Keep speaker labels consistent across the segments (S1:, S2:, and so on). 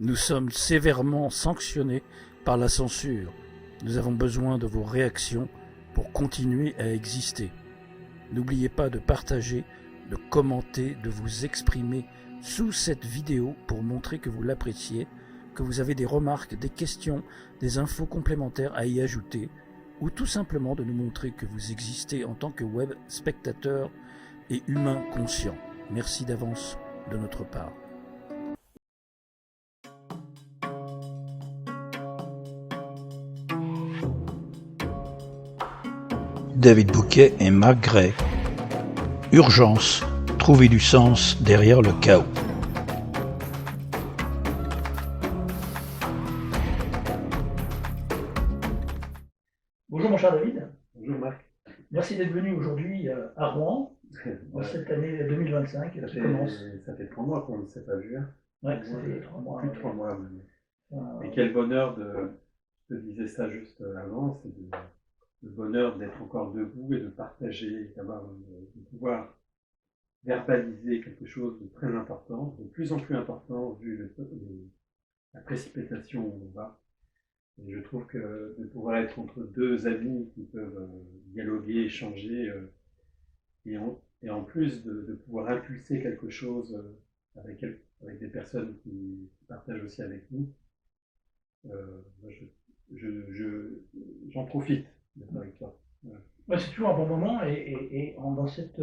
S1: Nous sommes sévèrement sanctionnés par la censure. Nous avons besoin de vos réactions pour continuer à exister. N'oubliez pas de partager, de commenter, de vous exprimer sous cette vidéo pour montrer que vous l'appréciez, que vous avez des remarques, des questions, des infos complémentaires à y ajouter, ou tout simplement de nous montrer que vous existez en tant que web spectateur et humain conscient. Merci d'avance de notre part. David Bouquet et Marc Gray. Urgence, trouver du sens derrière le chaos.
S2: Bonjour mon cher David.
S3: Bonjour Marc.
S2: Merci d'être venu aujourd'hui à Rouen, en cette année 2025 qui commence.
S3: Ça fait 3 mois qu'on ne s'est pas vu. Hein.
S2: Ouais, ça fait 3 mois.
S3: Plus de 3 mois même.
S2: Euh,
S3: Et quel bonheur je te disais ça juste avant, c'est le bonheur d'être encore debout et de partager, de pouvoir verbaliser quelque chose de très important, de plus en plus important vu la précipitation où on va. Et je trouve que de pouvoir être entre deux amis qui peuvent dialoguer, échanger, et en plus de pouvoir impulser quelque chose avec des personnes qui partagent aussi avec nous, moi, j'en profite d'être avec toi. Voilà.
S2: ouais, c'est toujours un bon moment dans cet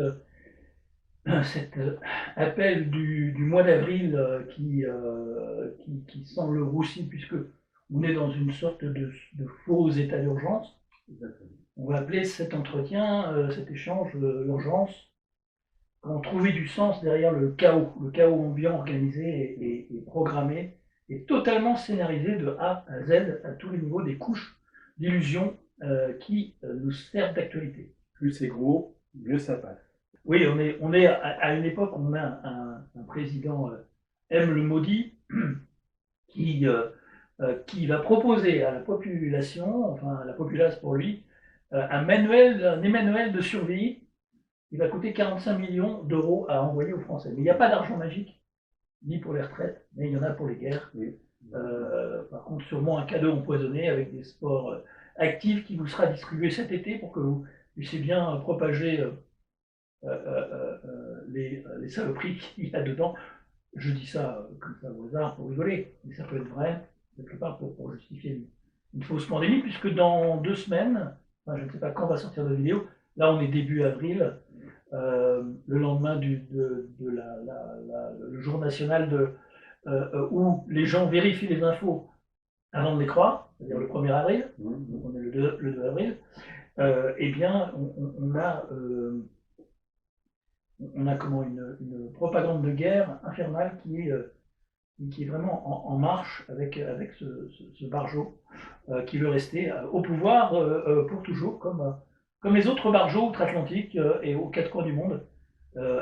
S2: appel du mois d'avril qui semble roussi puisque on est dans une sorte de faux état d'urgence.
S3: Exactement.
S2: On va appeler cet entretien, cet échange, l'urgence. Comment trouver du sens derrière le chaos ambiant organisé et programmé, et totalement scénarisé de A à Z, à tous les niveaux, des couches d'illusions qui nous servent d'actualité.
S3: Plus c'est gros, mieux ça passe.
S2: Oui, on est à une époque où on a un président M. le Maudit qui va proposer à la population, enfin à la populace pour lui, un Emmanuel de survie. Il va coûter 45 millions d'euros à envoyer aux Français. Mais il n'y a pas d'argent magique, ni pour les retraites, mais il y en a pour les guerres.
S3: Oui.
S2: Par contre, sûrement un cadeau empoisonné avec des sports actifs qui vous sera distribué cet été pour que vous puissiez bien propager les saloperies qu'il y a dedans. Je dis ça comme ça au hasard pour rigoler, mais ça peut être vrai, quelque part pour justifier une fausse pandémie, puisque dans 2 semaines, enfin, je ne sais pas quand va sortir la vidéo, là on est début avril, le lendemain le jour national où les gens vérifient les infos avant de les croire, c'est-à-dire le 1er avril, donc on est le 2 avril, eh bien on a comment une propagande de guerre infernale qui est vraiment en marche avec ce Barjot qui veut rester au pouvoir pour toujours, comme les autres Barjots outre-Atlantique et aux 4 coins du monde,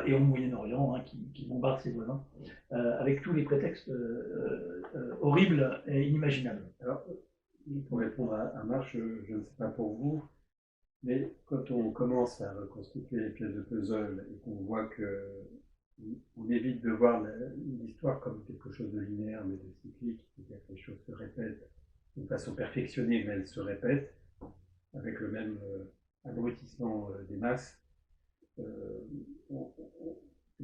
S2: et au Moyen-Orient, hein, qui bombardent ses voisins, avec tous les prétextes horribles et inimaginables.
S3: Alors, pour répondre à Marc, je ne sais pas pour vous, mais quand on commence à reconstituer les pièces de puzzle et qu'on voit que on évite de voir l'histoire comme quelque chose de linéaire mais de cyclique, c'est-à-dire que les choses se répètent de façon perfectionnée, mais elles se répètent avec le même abrutissement des masses. C'est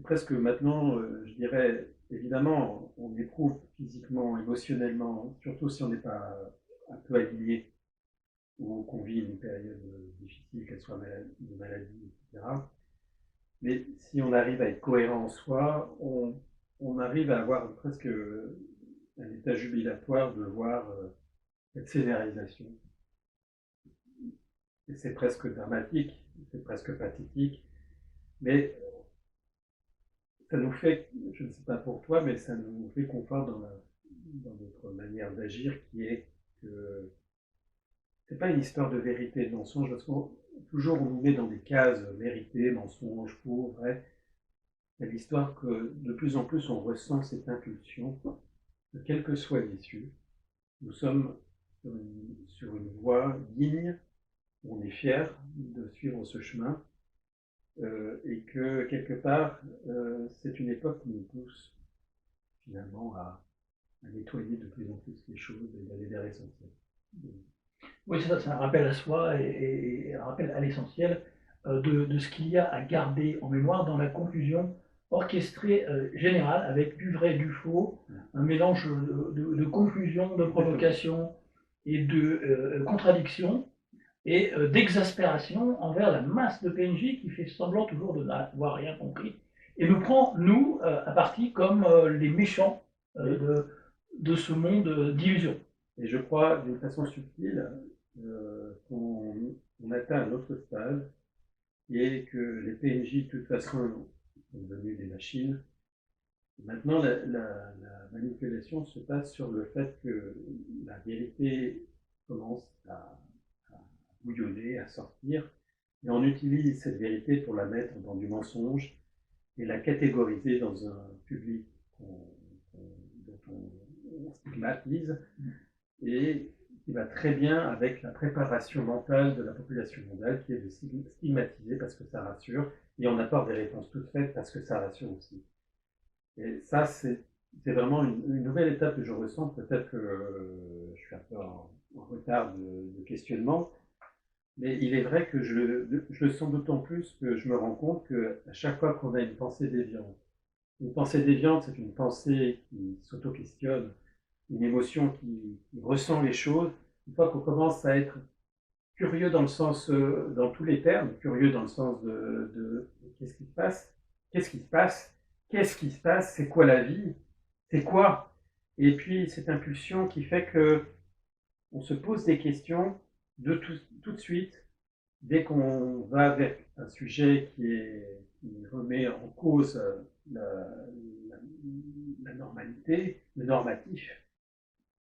S3: presque maintenant, je dirais, évidemment, on éprouve physiquement, émotionnellement, surtout si on n'est pas un peu aligné ou qu'on vit une période difficile, qu'elle soit de maladie, etc. Mais si on arrive à être cohérent en soi, on arrive à avoir presque un état jubilatoire de voir cette scénarisation. Et c'est presque dramatique, c'est presque pathétique, mais ça nous fait, je ne sais pas pour toi, mais ça nous fait confort dans notre manière d'agir qui est que c'est pas une histoire de vérité, de mensonge, parce qu'on toujours on nous met dans des cases vérité, mensonge, faux, vrai. C'est l'histoire que de plus en plus on ressent cette impulsion, que quelle que soit l'issue, nous sommes sur une voie digne, où on est fier de suivre ce chemin, et que quelque part, c'est une époque qui nous pousse finalement nettoyer de plus en plus les choses et d'aller vers l'essentiel.
S2: Oui, c'est ça, c'est un rappel à soi et un rappel à l'essentiel de ce qu'il y a à garder en mémoire dans la confusion orchestrée générale avec du vrai et du faux, un mélange de confusion, de provocation et de contradiction et d'exaspération envers la masse de PNJ qui fait semblant toujours de n'avoir rien compris et nous prend, nous, à partie comme les méchants de ce monde d'illusions.
S3: Et je crois, d'une façon subtile, qu'on atteint un autre stade, et que les PNJ, de toute façon, sont devenus des machines. Maintenant, la manipulation se passe sur le fait que la vérité commence à bouillonner, à sortir, et on utilise cette vérité pour la mettre dans du mensonge et la catégoriser dans un public dont on stigmatise, et qui va très bien avec la préparation mentale de la population mondiale, qui est de stigmatiser parce que ça rassure, et on apporte des réponses toutes faites parce que ça rassure aussi. Et ça, c'est vraiment une nouvelle étape que je ressens. Peut-être que je suis un peu en retard de questionnement, mais il est vrai que je le sens d'autant plus que je me rends compte qu'à chaque fois qu'on a une pensée déviante, c'est une pensée qui s'auto-questionne, une émotion qui ressent les choses. Une fois qu'on commence à être curieux dans le sens, dans tous les termes, curieux dans le sens de qu'est-ce qui se passe, qu'est-ce qui se passe, qu'est-ce qui se passe, c'est quoi la vie, c'est quoi? Et puis cette impulsion qui fait que on se pose des questions tout de suite, dès qu'on va vers un sujet qui remet en cause la normalité, le normatif.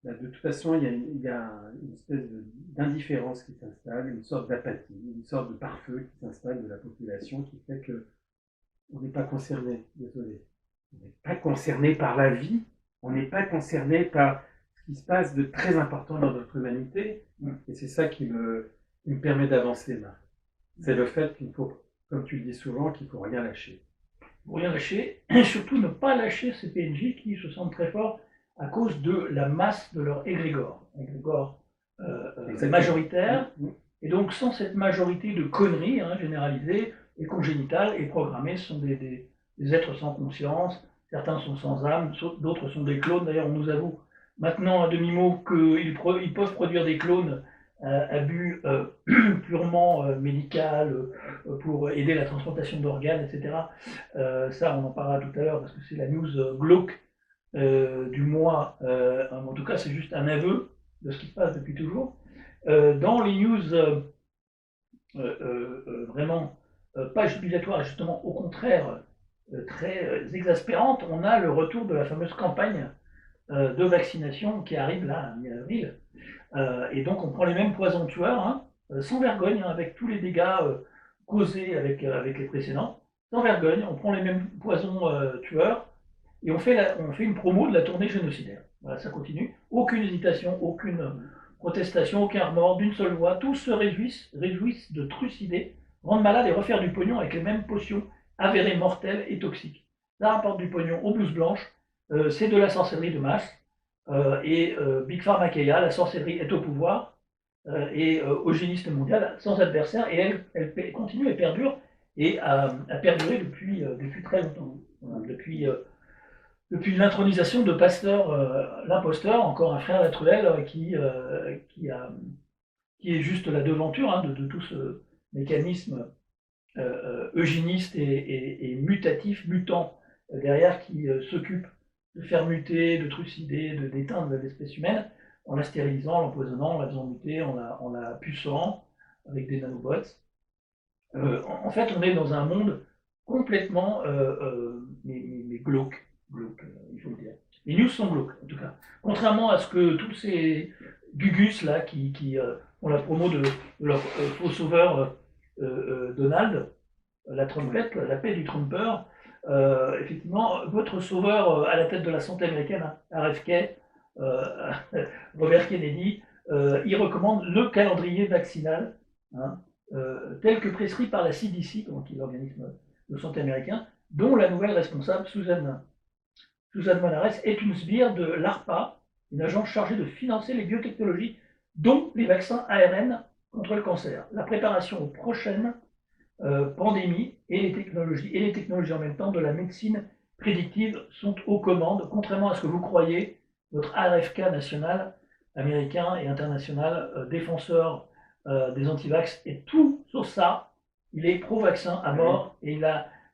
S3: De toute façon, il y a une espèce d'indifférence qui s'installe, une sorte d'apathie, une sorte de pare-feu qui s'installe de la population qui fait que on n'est pas concerné, désolé. On n'est pas concerné par la vie, on n'est pas concerné par ce qui se passe de très important dans notre humanité. Et c'est ça qui me permet d'avancer, Marc. C'est le fait qu'il faut, comme tu le dis souvent, qu'il ne faut rien lâcher.
S2: Il ne faut rien lâcher, et surtout ne pas lâcher ces PNJ qui se sentent très forts à cause de la masse de leur égrégore majoritaire. Et donc, sans cette majorité de conneries généralisées et congénitales et programmées, ce sont des êtres sans conscience. Certains sont sans âme, d'autres sont des clones. D'ailleurs, on nous avoue maintenant à demi-mot qu'ils peuvent produire des clones à but purement médical pour aider la transplantation d'organes, etc. Ça, on en parlera tout à l'heure parce que c'est la news glauque du mois. En tout cas, c'est juste un aveu de ce qui se passe depuis toujours. Dans les news vraiment pas jubilatoires, justement au contraire très exaspérantes, on a le retour de la fameuse campagne de vaccination qui arrive là, à mi-avril. Et donc on prend les mêmes poisons tueurs, sans vergogne, avec tous les dégâts causés avec les précédents, sans vergogne, on prend les mêmes poisons tueurs, et on fait une promo de la tournée génocidaire. Voilà, ça continue. Aucune hésitation, aucune protestation, aucun remords, d'une seule voix. Tous se réjouissent de trucider, rendre malade et refaire du pognon avec les mêmes potions avérées mortelles et toxiques. Ça rapporte du pognon aux blouses blanches. C'est de la sorcellerie de masse. Et Big Pharma Keia, la sorcellerie est au pouvoir et eugéniste mondiale sans adversaire. Et elle continue et perdure et a perduré depuis très longtemps. Voilà, depuis l'intronisation de Pasteur, l'imposteur, encore un frère d'Atruel qui est juste la devanture de tout ce mécanisme eugéniste et mutatif, mutant, derrière qui s'occupe de faire muter, de trucider, d'éteindre l'espèce humaine en la stérilisant, l'empoisonnant, en la faisant muter, en la pucerant avec des nanobots. En fait, on est dans un monde complètement mais glauque, il faut le dire. Les news sont glauques, en tout cas. Contrairement à ce que tous ces gugus là qui font la promo de leur faux sauveur Donald, la trompette, la paix du trompeur. Effectivement, votre sauveur à la tête de la santé américaine, RFK, Robert Kennedy, il recommande le calendrier vaccinal tel que prescrit par la CDC, donc l'organisme de santé américain, dont la nouvelle responsable, Susan Suzanne Manares, est une sbire de l'ARPA, une agence chargée de financer les biotechnologies, dont les vaccins ARN contre le cancer. La préparation aux prochaines pandémies et les technologies en même temps de la médecine prédictive sont aux commandes, contrairement à ce que vous croyez. Notre RFK national, américain et international, défenseur des antivax est tout sauf ça. Il est pro-vaccin à mort et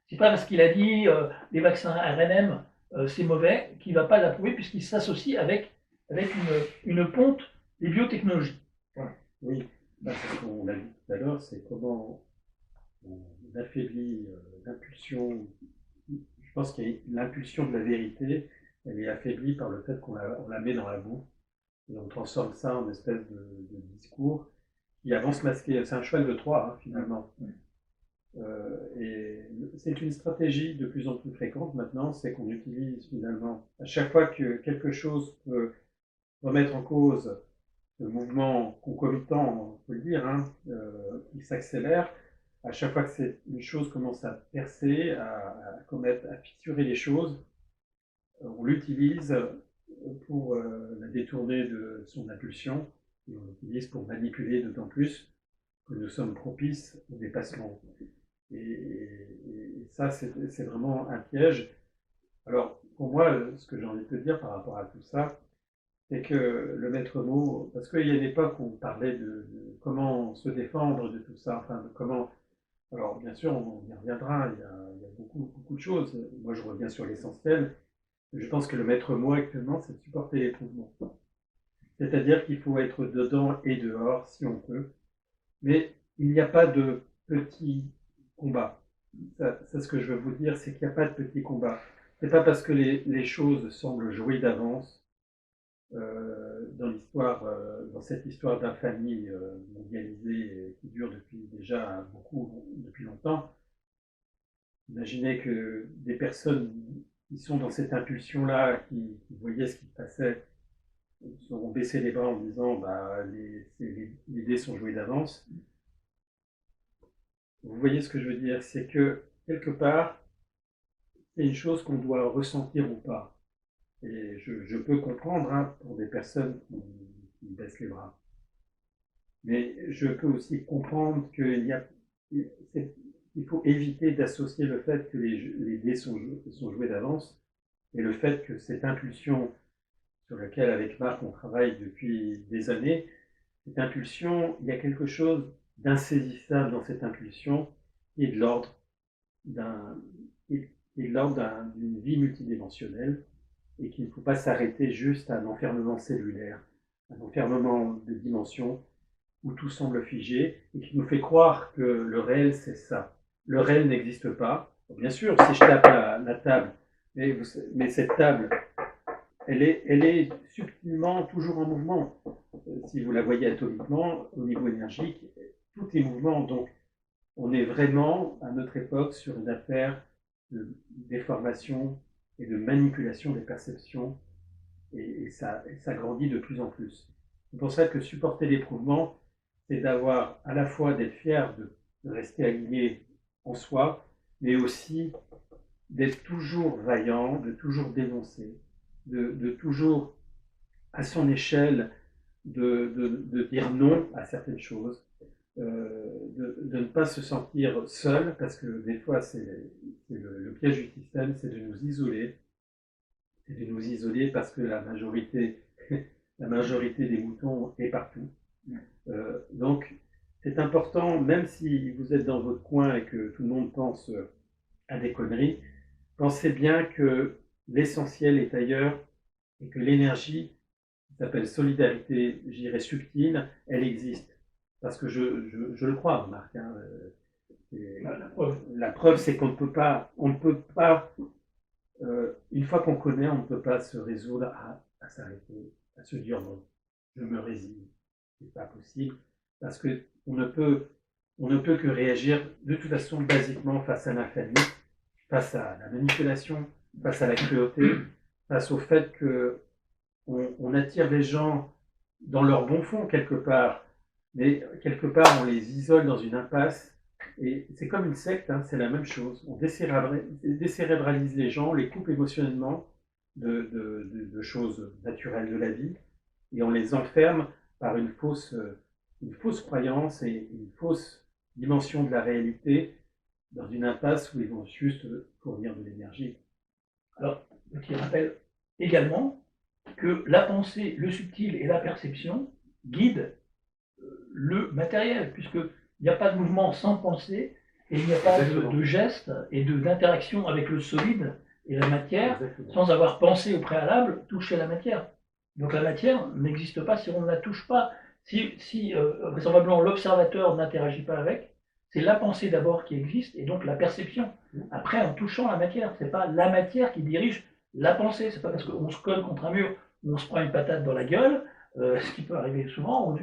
S2: c'est pas parce qu'il a dit les vaccins RNM c'est mauvais qu'il va pas l'approuver puisqu'il s'associe avec une ponte des biotechnologies.
S3: Voilà. Oui, c'est ce qu'on a dit tout à l'heure, c'est comment on affaiblit l'impulsion. Je pense qu'il y a l'impulsion de la vérité, elle est affaiblie par le fait qu'on la met dans la boue et on transforme ça en espèce de discours qui avance masqué. C'est un cheval de Troie, hein, finalement. Et c'est une stratégie de plus en plus fréquente maintenant, c'est qu'on utilise finalement, à chaque fois que quelque chose peut remettre en cause le mouvement concomitant, on peut le dire, hein, qui s'accélère, à chaque fois que une chose commence à percer, à fissurer les choses, on l'utilise pour la détourner de son impulsion, et on l'utilise pour manipuler d'autant plus que nous sommes propices au dépassement. Et ça, c'est vraiment un piège. Alors, pour moi, ce que j'ai envie de te dire par rapport à tout ça, c'est que le maître mot, parce qu'il y a une époque où on parlait de comment se défendre de tout ça, enfin, de comment. Alors, bien sûr, on y reviendra, il y a beaucoup, beaucoup de choses. Moi, je reviens sur l'essentiel. Je pense que le maître mot actuellement, c'est de supporter l'éprouvement. C'est-à-dire qu'il faut être dedans et dehors, si on peut. Mais il n'y a pas de petits combats. Ça, ce que je veux vous dire, c'est qu'il n'y a pas de petits combats. C'est pas parce que les choses semblent jouer d'avance dans cette histoire d'infamie mondialisée qui dure depuis longtemps. Imaginez que des personnes qui sont dans cette impulsion-là, qui voyaient ce qui se passait, ont baissé les bras en disant les dés sont joués d'avance. Vous voyez ce que je veux dire, c'est que quelque part, c'est une chose qu'on doit ressentir ou pas. Et je peux comprendre pour des personnes qui baissent les bras. Mais je peux aussi comprendre qu'il faut éviter d'associer le fait que les dés sont joués d'avance et le fait que cette impulsion sur laquelle, avec Marc, on travaille depuis des années, cette impulsion, il y a quelque chose d'insaisissable dans cette impulsion qui est de l'ordre d'une vie multidimensionnelle et qu'il ne faut pas s'arrêter juste à un enfermement cellulaire, un enfermement de dimension où tout semble figé et qui nous fait croire que le réel c'est ça. Le réel n'existe pas. Bien sûr, si je tape la table, mais cette table, elle est subtilement toujours en mouvement. Si vous la voyez atomiquement, au niveau énergique, tout est mouvement. Donc, on est vraiment, à notre époque, sur une affaire de déformation et de manipulation des perceptions, et ça grandit de plus en plus. C'est pour ça que supporter l'éprouvement, c'est d'avoir à la fois d'être fier de rester aligné en soi, mais aussi d'être toujours vaillant, de toujours dénoncer, de toujours, à son échelle, de dire non à certaines choses, de ne pas se sentir seul, parce que des fois, c'est le piège du système, c'est de nous isoler. C'est de nous isoler parce que la majorité des moutons est partout. Donc, c'est important, même si vous êtes dans votre coin et que tout le monde pense à des conneries, pensez bien que l'essentiel est ailleurs et que l'énergie, qui s'appelle solidarité, je dirais subtile, elle existe. Parce que je le crois, Marc. Hein, la preuve, c'est qu'on ne peut pas, une fois qu'on connaît, on ne peut pas se résoudre à s'arrêter, à se dire non, je me résigne. C'est pas possible, parce que on ne peut que réagir de toute façon basiquement face à l'infamie, face à la manipulation, face à la cruauté, face au fait que on attire les gens dans leur bon fond quelque part, mais quelque part on les isole dans une impasse. Et c'est comme une secte, hein, c'est la même chose. On décérébralise les gens, on les coupe émotionnellement, de choses naturelles de la vie, et on les enferme par une fausse croyance et une fausse dimension de la réalité dans une impasse où ils vont juste fournir de l'énergie.
S2: Alors, je rappelle également que la pensée, le subtil et la perception guident le matériel, puisqu'il n'y a pas de mouvement sans pensée, et il n'y a pas de geste et d'interaction avec le solide et la matière, sans avoir pensé au préalable, toucher la matière. Donc la matière n'existe pas si on ne la touche pas. Si vraisemblablement l'observateur n'interagit pas avec, c'est la pensée d'abord qui existe, et donc la perception. Après, en touchant la matière, c'est pas la matière qui dirige la pensée. C'est pas parce qu'on se colle contre un mur ou on se prend une patate dans la gueule, ce qui peut arriver souvent.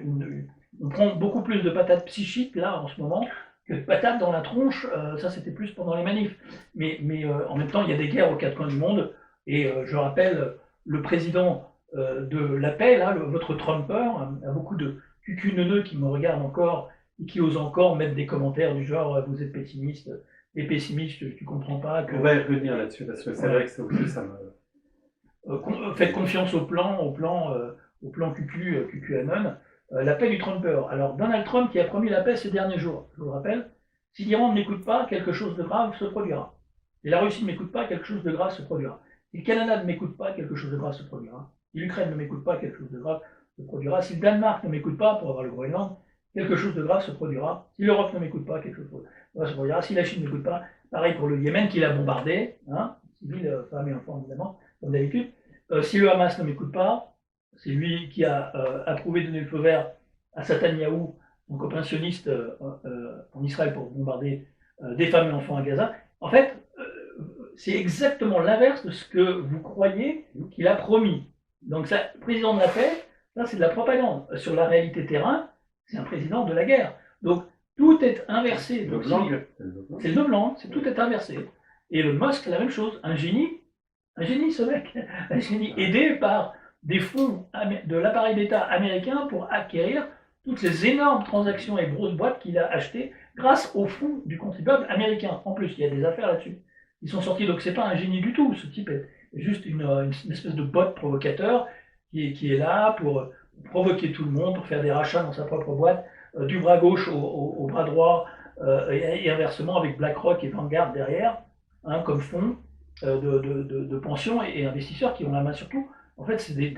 S2: On prend beaucoup plus de patates psychiques là en ce moment que de patates dans la tronche. Ça, c'était plus pendant les manifs. Mais en même temps, il y a des guerres aux quatre coins du monde. Et je rappelle le président de la paix, là, votre Trumper, a beaucoup de cucuneneux qui me regardent encore et qui osent encore mettre des commentaires du genre vous êtes pessimiste, et pessimiste, tu comprends pas que.
S3: On va y revenir là-dessus parce que c'est vrai que ça aussi ça me.
S2: Faites confiance au plan QQanon. La paix du Trumper. Alors Donald Trump qui a promis la paix ces derniers jours, je vous le rappelle, si l'Iran ne m'écoute pas, quelque chose de grave se produira. Si la Russie ne m'écoute pas, quelque chose de grave se produira. Si le Canada ne m'écoute pas, quelque chose de grave se produira. Si l'Ukraine ne m'écoute pas, quelque chose de grave se produira. Si le Danemark ne m'écoute pas, pour avoir le Groenland, quelque chose de grave se produira. Si l'Europe ne m'écoute pas, quelque chose de grave se produira. Si la Chine ne m'écoute pas, pareil pour le Yémen qui l'a bombardé, hein, civils, femmes et enfants évidemment, comme d'habitude. Si le Hamas ne m'écoute pas, c'est lui qui a approuvé de donner le feu vert à Netanyahou, son copain sioniste en Israël pour bombarder des femmes et enfants à Gaza. En fait, c'est exactement l'inverse de ce que vous croyez qu'il a promis. Donc, ça, président de la paix, ça c'est de la propagande. Sur la réalité terrain, c'est un président de la guerre. Donc, tout est inversé. C'est le novlangue, tout est inversé. Et le Musk, la même chose. Un génie ce mec, un génie aidé par des fonds de l'appareil d'État américain pour acquérir toutes les énormes transactions et grosses boîtes qu'il a achetées grâce aux fonds du contribuable américain. En plus, il y a des affaires là-dessus. Ils sont sortis, donc c'est pas un génie du tout. Ce type est juste une espèce de bot provocateur qui est là pour provoquer tout le monde, pour faire des rachats dans sa propre boîte, du bras gauche au bras droit, et inversement avec BlackRock et Vanguard derrière, hein, comme fonds de pensions et investisseurs qui ont la main sur tout. En fait, c'est des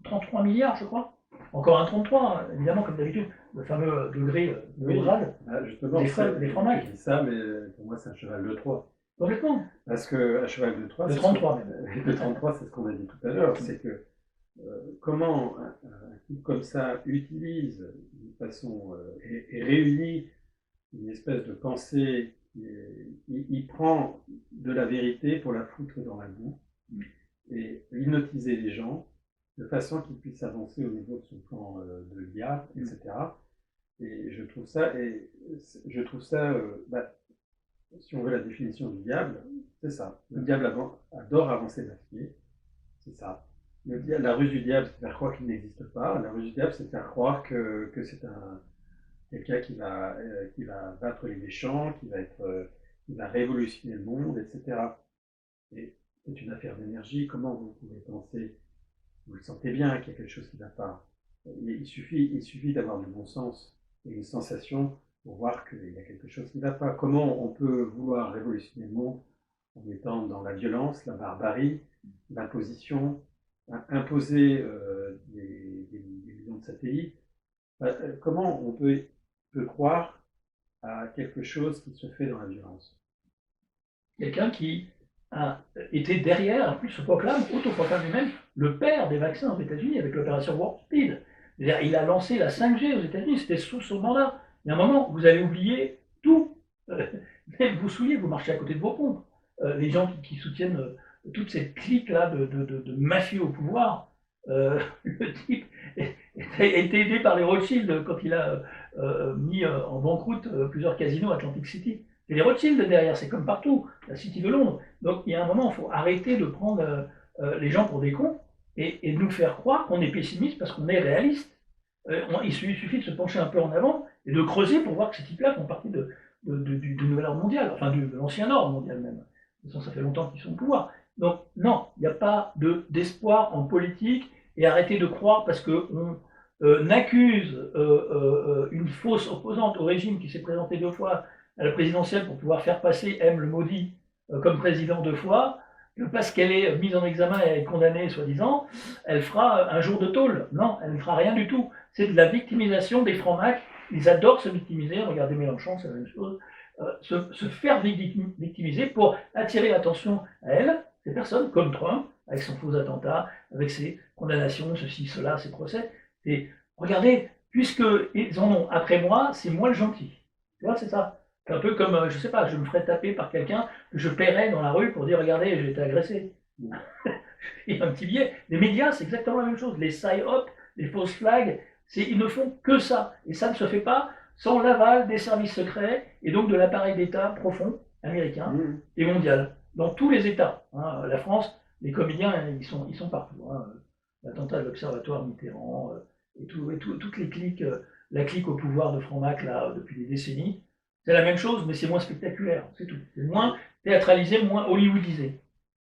S2: 33 milliards, je crois. Encore un 33, hein, évidemment, comme d'habitude, le fameux degré de grade
S3: justement,
S2: des fromages.
S3: Je dis ça, mais pour moi, c'est un cheval de 3.
S2: Complètement.
S3: Parce qu'un cheval de 3,
S2: de 33
S3: le 33, c'est ce qu'on a dit tout à l'heure, c'est que comment un type comme ça utilise d'une façon et réunit une espèce de pensée, il prend de la vérité pour la foutre dans la boue et hypnotiser les gens de façon qu'ils puissent avancer au niveau de son plan de l'IA, etc. Et je trouve ça, si on veut la définition du diable, c'est ça. Le diable adore avancer d'affilée, c'est ça. La ruse du diable, c'est faire croire qu'il n'existe pas. La ruse du diable, c'est faire croire que c'est quelqu'un qui va battre les méchants, qui va révolutionner le monde, etc. Et c'est une affaire d'énergie. Comment vous pouvez penser, vous le sentez bien qu'il y a quelque chose qui ne va pas. Il suffit d'avoir du bon sens et une sensation pour voir qu'il y a quelque chose qui ne va pas. Comment on peut vouloir révolutionner le monde en étant dans la violence, la barbarie, l'imposition, imposer des millions de satellites. Comment on peut croire à quelque chose qui se fait dans la violence?
S2: Quelqu'un qui a été derrière, en plus se proclame, autoproclame lui-même, le père des vaccins aux États-Unis avec l'opération Warp Speed. C'est-à-dire, il a lancé la 5G aux États-Unis, c'était sous son mandat. Il y a un moment, vous allez oublier tout. Même vous souillez, vous marchez à côté de vos pompes. Les gens qui soutiennent toute cette clique-là de mafieux au pouvoir, le type a été aidé par les Rothschild quand il a mis en banqueroute plusieurs casinos à Atlantic City. C'est les Rothschild derrière, c'est comme partout, la City de Londres. Donc il y a un moment, il faut arrêter de prendre les gens pour des cons et de nous faire croire qu'on est pessimiste parce qu'on est réaliste. Il suffit de se pencher un peu en avant et de creuser pour voir que ces types-là font partie du nouvel ordre mondial, enfin de l'ancien ordre mondial même. De toute façon, ça fait longtemps qu'ils sont au pouvoir. Donc, non, il n'y a pas d'espoir en politique, et arrêtez de croire parce qu'on accuse une fausse opposante au régime qui s'est présentée 2 fois à la présidentielle pour pouvoir faire passer M. le maudit comme président 2 fois, que parce qu'elle est mise en examen et elle est condamnée, soi-disant, elle fera un jour de tôle. Non, elle ne fera rien du tout. C'est de la victimisation des francs-macs. Ils adorent se victimiser. Regardez Mélenchon, c'est la même chose. Se faire victimiser pour attirer l'attention à elle, ces personnes, comme Trump, avec son faux attentat, avec ses condamnations, ceci, cela, ses procès. Et regardez, puisqu'ils en ont après moi, c'est moi le gentil. Tu vois, c'est ça. C'est un peu comme, je sais pas, je me ferais taper par quelqu'un que je paierais dans la rue pour dire, regardez, j'ai été agressé. Il y a un petit billet. Les médias, c'est exactement la même chose. Les psy-op, les fausses flags, ils ne font que ça. Et ça ne se fait pas sans l'aval des services secrets et donc de l'appareil d'État profond, américain et mondial. Dans tous les États. Hein. La France, les comédiens, ils sont partout. Hein. L'attentat de l'Observatoire Mitterrand et toutes les cliques, la clique au pouvoir de Franc-Mac là, depuis des décennies, c'est la même chose, mais c'est moins spectaculaire, c'est tout. C'est moins théâtralisé, moins hollywoodisé.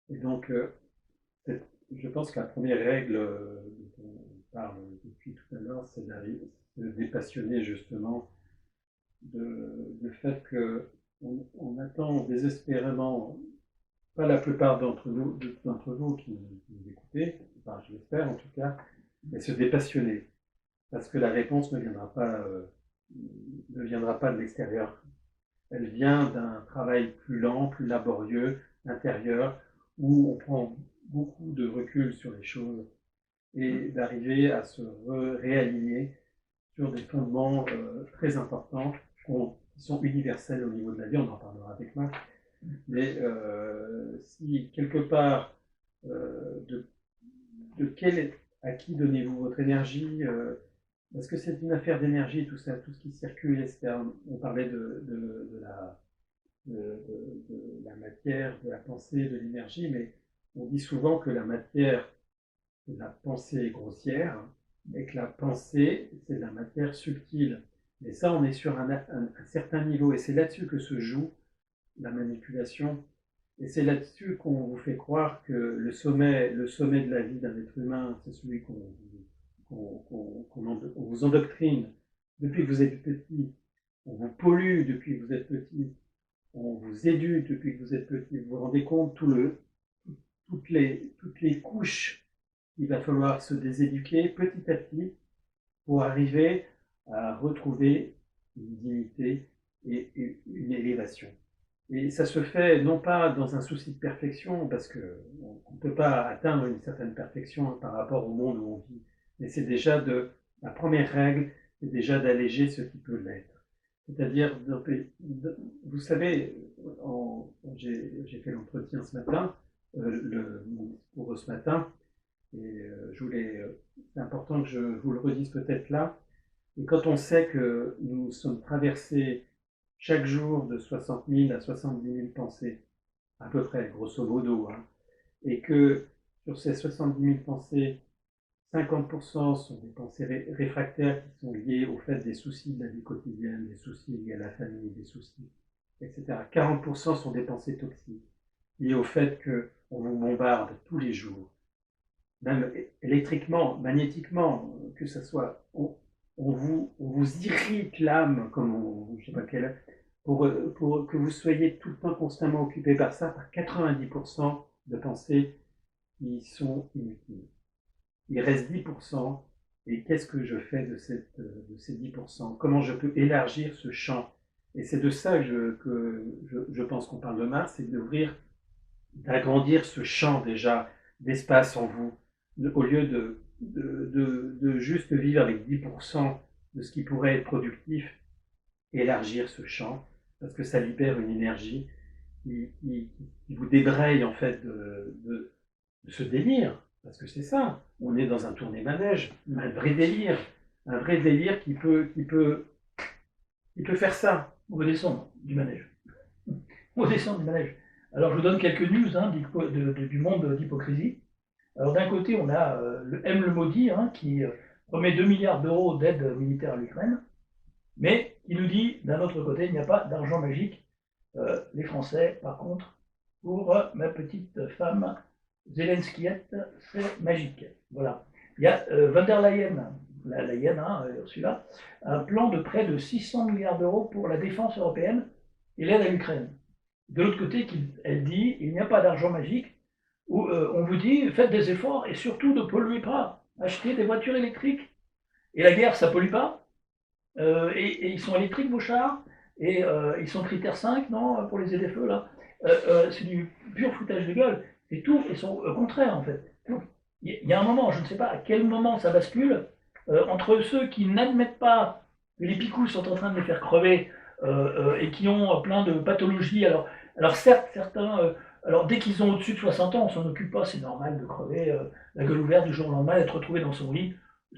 S3: Et donc, je pense que la première règle dont on parle depuis tout à l'heure, c'est de dépassionner justement le fait qu'on attend désespérément, pas la plupart d'entre vous qui nous écoutez, enfin, je l'espère en tout cas, mais se dépassionner. Parce que la réponse ne viendra pas de l'extérieur. Elle vient d'un travail plus lent, plus laborieux, intérieur, où on prend beaucoup de recul sur les choses et d'arriver à se réaligner sur des fondements très importants qui sont universels au niveau de la vie. On en parlera avec Marc. Mais si quelque part, à qui donnez-vous votre énergie, est-ce que c'est une affaire d'énergie, tout ça, tout ce qui circule, etc. On parlait de la matière, de la pensée, de l'énergie, mais on dit souvent que la matière, c'est de la pensée grossière, et que la pensée, c'est de la matière subtile. Et ça, on est sur un certain niveau, et c'est là-dessus que se joue la manipulation. Et c'est là-dessus qu'on vous fait croire que le sommet de la vie d'un être humain, c'est celui qu'on vous endoctrine depuis que vous êtes petit, on vous pollue depuis que vous êtes petit, on vous éduque depuis que vous êtes petit. Vous vous rendez compte toutes les couches qu'il va falloir se déséduquer petit à petit pour arriver à retrouver une dignité et une élévation. Et ça se fait non pas dans un souci de perfection, parce qu'on ne peut pas atteindre une certaine perfection par rapport au monde où on vit, mais c'est déjà la première règle, c'est déjà d'alléger ce qui peut l'être. C'est-à-dire, vous savez, j'ai fait l'entretien ce matin, mon discours ce matin, et c'est important que je vous le redise peut-être là. Et quand on sait que nous sommes traversés chaque jour de 60 000 à 70 000 pensées, à peu près, grosso modo, hein, et que sur ces 70 000 pensées, 50% sont des pensées réfractaires qui sont liées au fait des soucis de la vie quotidienne, des soucis liés à la famille, des soucis, etc. 40% sont des pensées toxiques, liées au fait qu'on vous bombarde tous les jours, même électriquement, magnétiquement, que ce soit, on vous irrite l'âme, je sais pas quelle, pour que vous soyez tout le temps constamment occupé par ça, par 90% de pensées qui sont inutiles. Il reste 10%, et qu'est-ce que je fais de ces 10%? Comment je peux élargir ce champ? Et c'est de ça que je pense qu'on parle de Mars, c'est d'agrandir ce champ déjà d'espace en vous, au lieu de juste vivre avec 10% de ce qui pourrait être productif, élargir ce champ, parce que ça libère une énergie qui vous débraye en fait de ce délire. Parce que c'est ça, on est dans un tourné-manège, un vrai délire qui peut faire ça.
S2: On veut descendre du manège. On veut descendre du manège. Alors je vous donne quelques news du monde d'hypocrisie. Alors d'un côté, on a le M. le maudit qui promet 2 milliards d'euros d'aide militaire à l'Ukraine, mais qui nous dit d'un autre côté, il n'y a pas d'argent magique. Les Français, par contre, pour ma petite femme Zelenskiette, c'est magique. Voilà. Il y a von der Leyen, la Leyen, hein, Ursula, un plan de près de 600 milliards d'euros pour la défense européenne et l'aide à l'Ukraine. De l'autre côté, elle dit il n'y a pas d'argent magique, où on vous dit faites des efforts et surtout ne polluez pas, achetez des voitures électriques. Et la guerre, ça pollue pas. Et ils sont électriques, vos chars. Et ils sont critère 5, non, pour les aider-feux, là. C'est du pur foutage de gueule. C'est tout, ils sont au contraire, en fait. Donc, il y a un moment, je ne sais pas à quel moment ça bascule, entre ceux qui n'admettent pas que les picous sont en train de les faire crever et qui ont plein de pathologies. Alors certes, certains, alors dès qu'ils ont au-dessus de 60 ans, on s'en occupe pas, c'est normal de crever la gueule ouverte du jour au lendemain, d'être retrouvé dans son lit.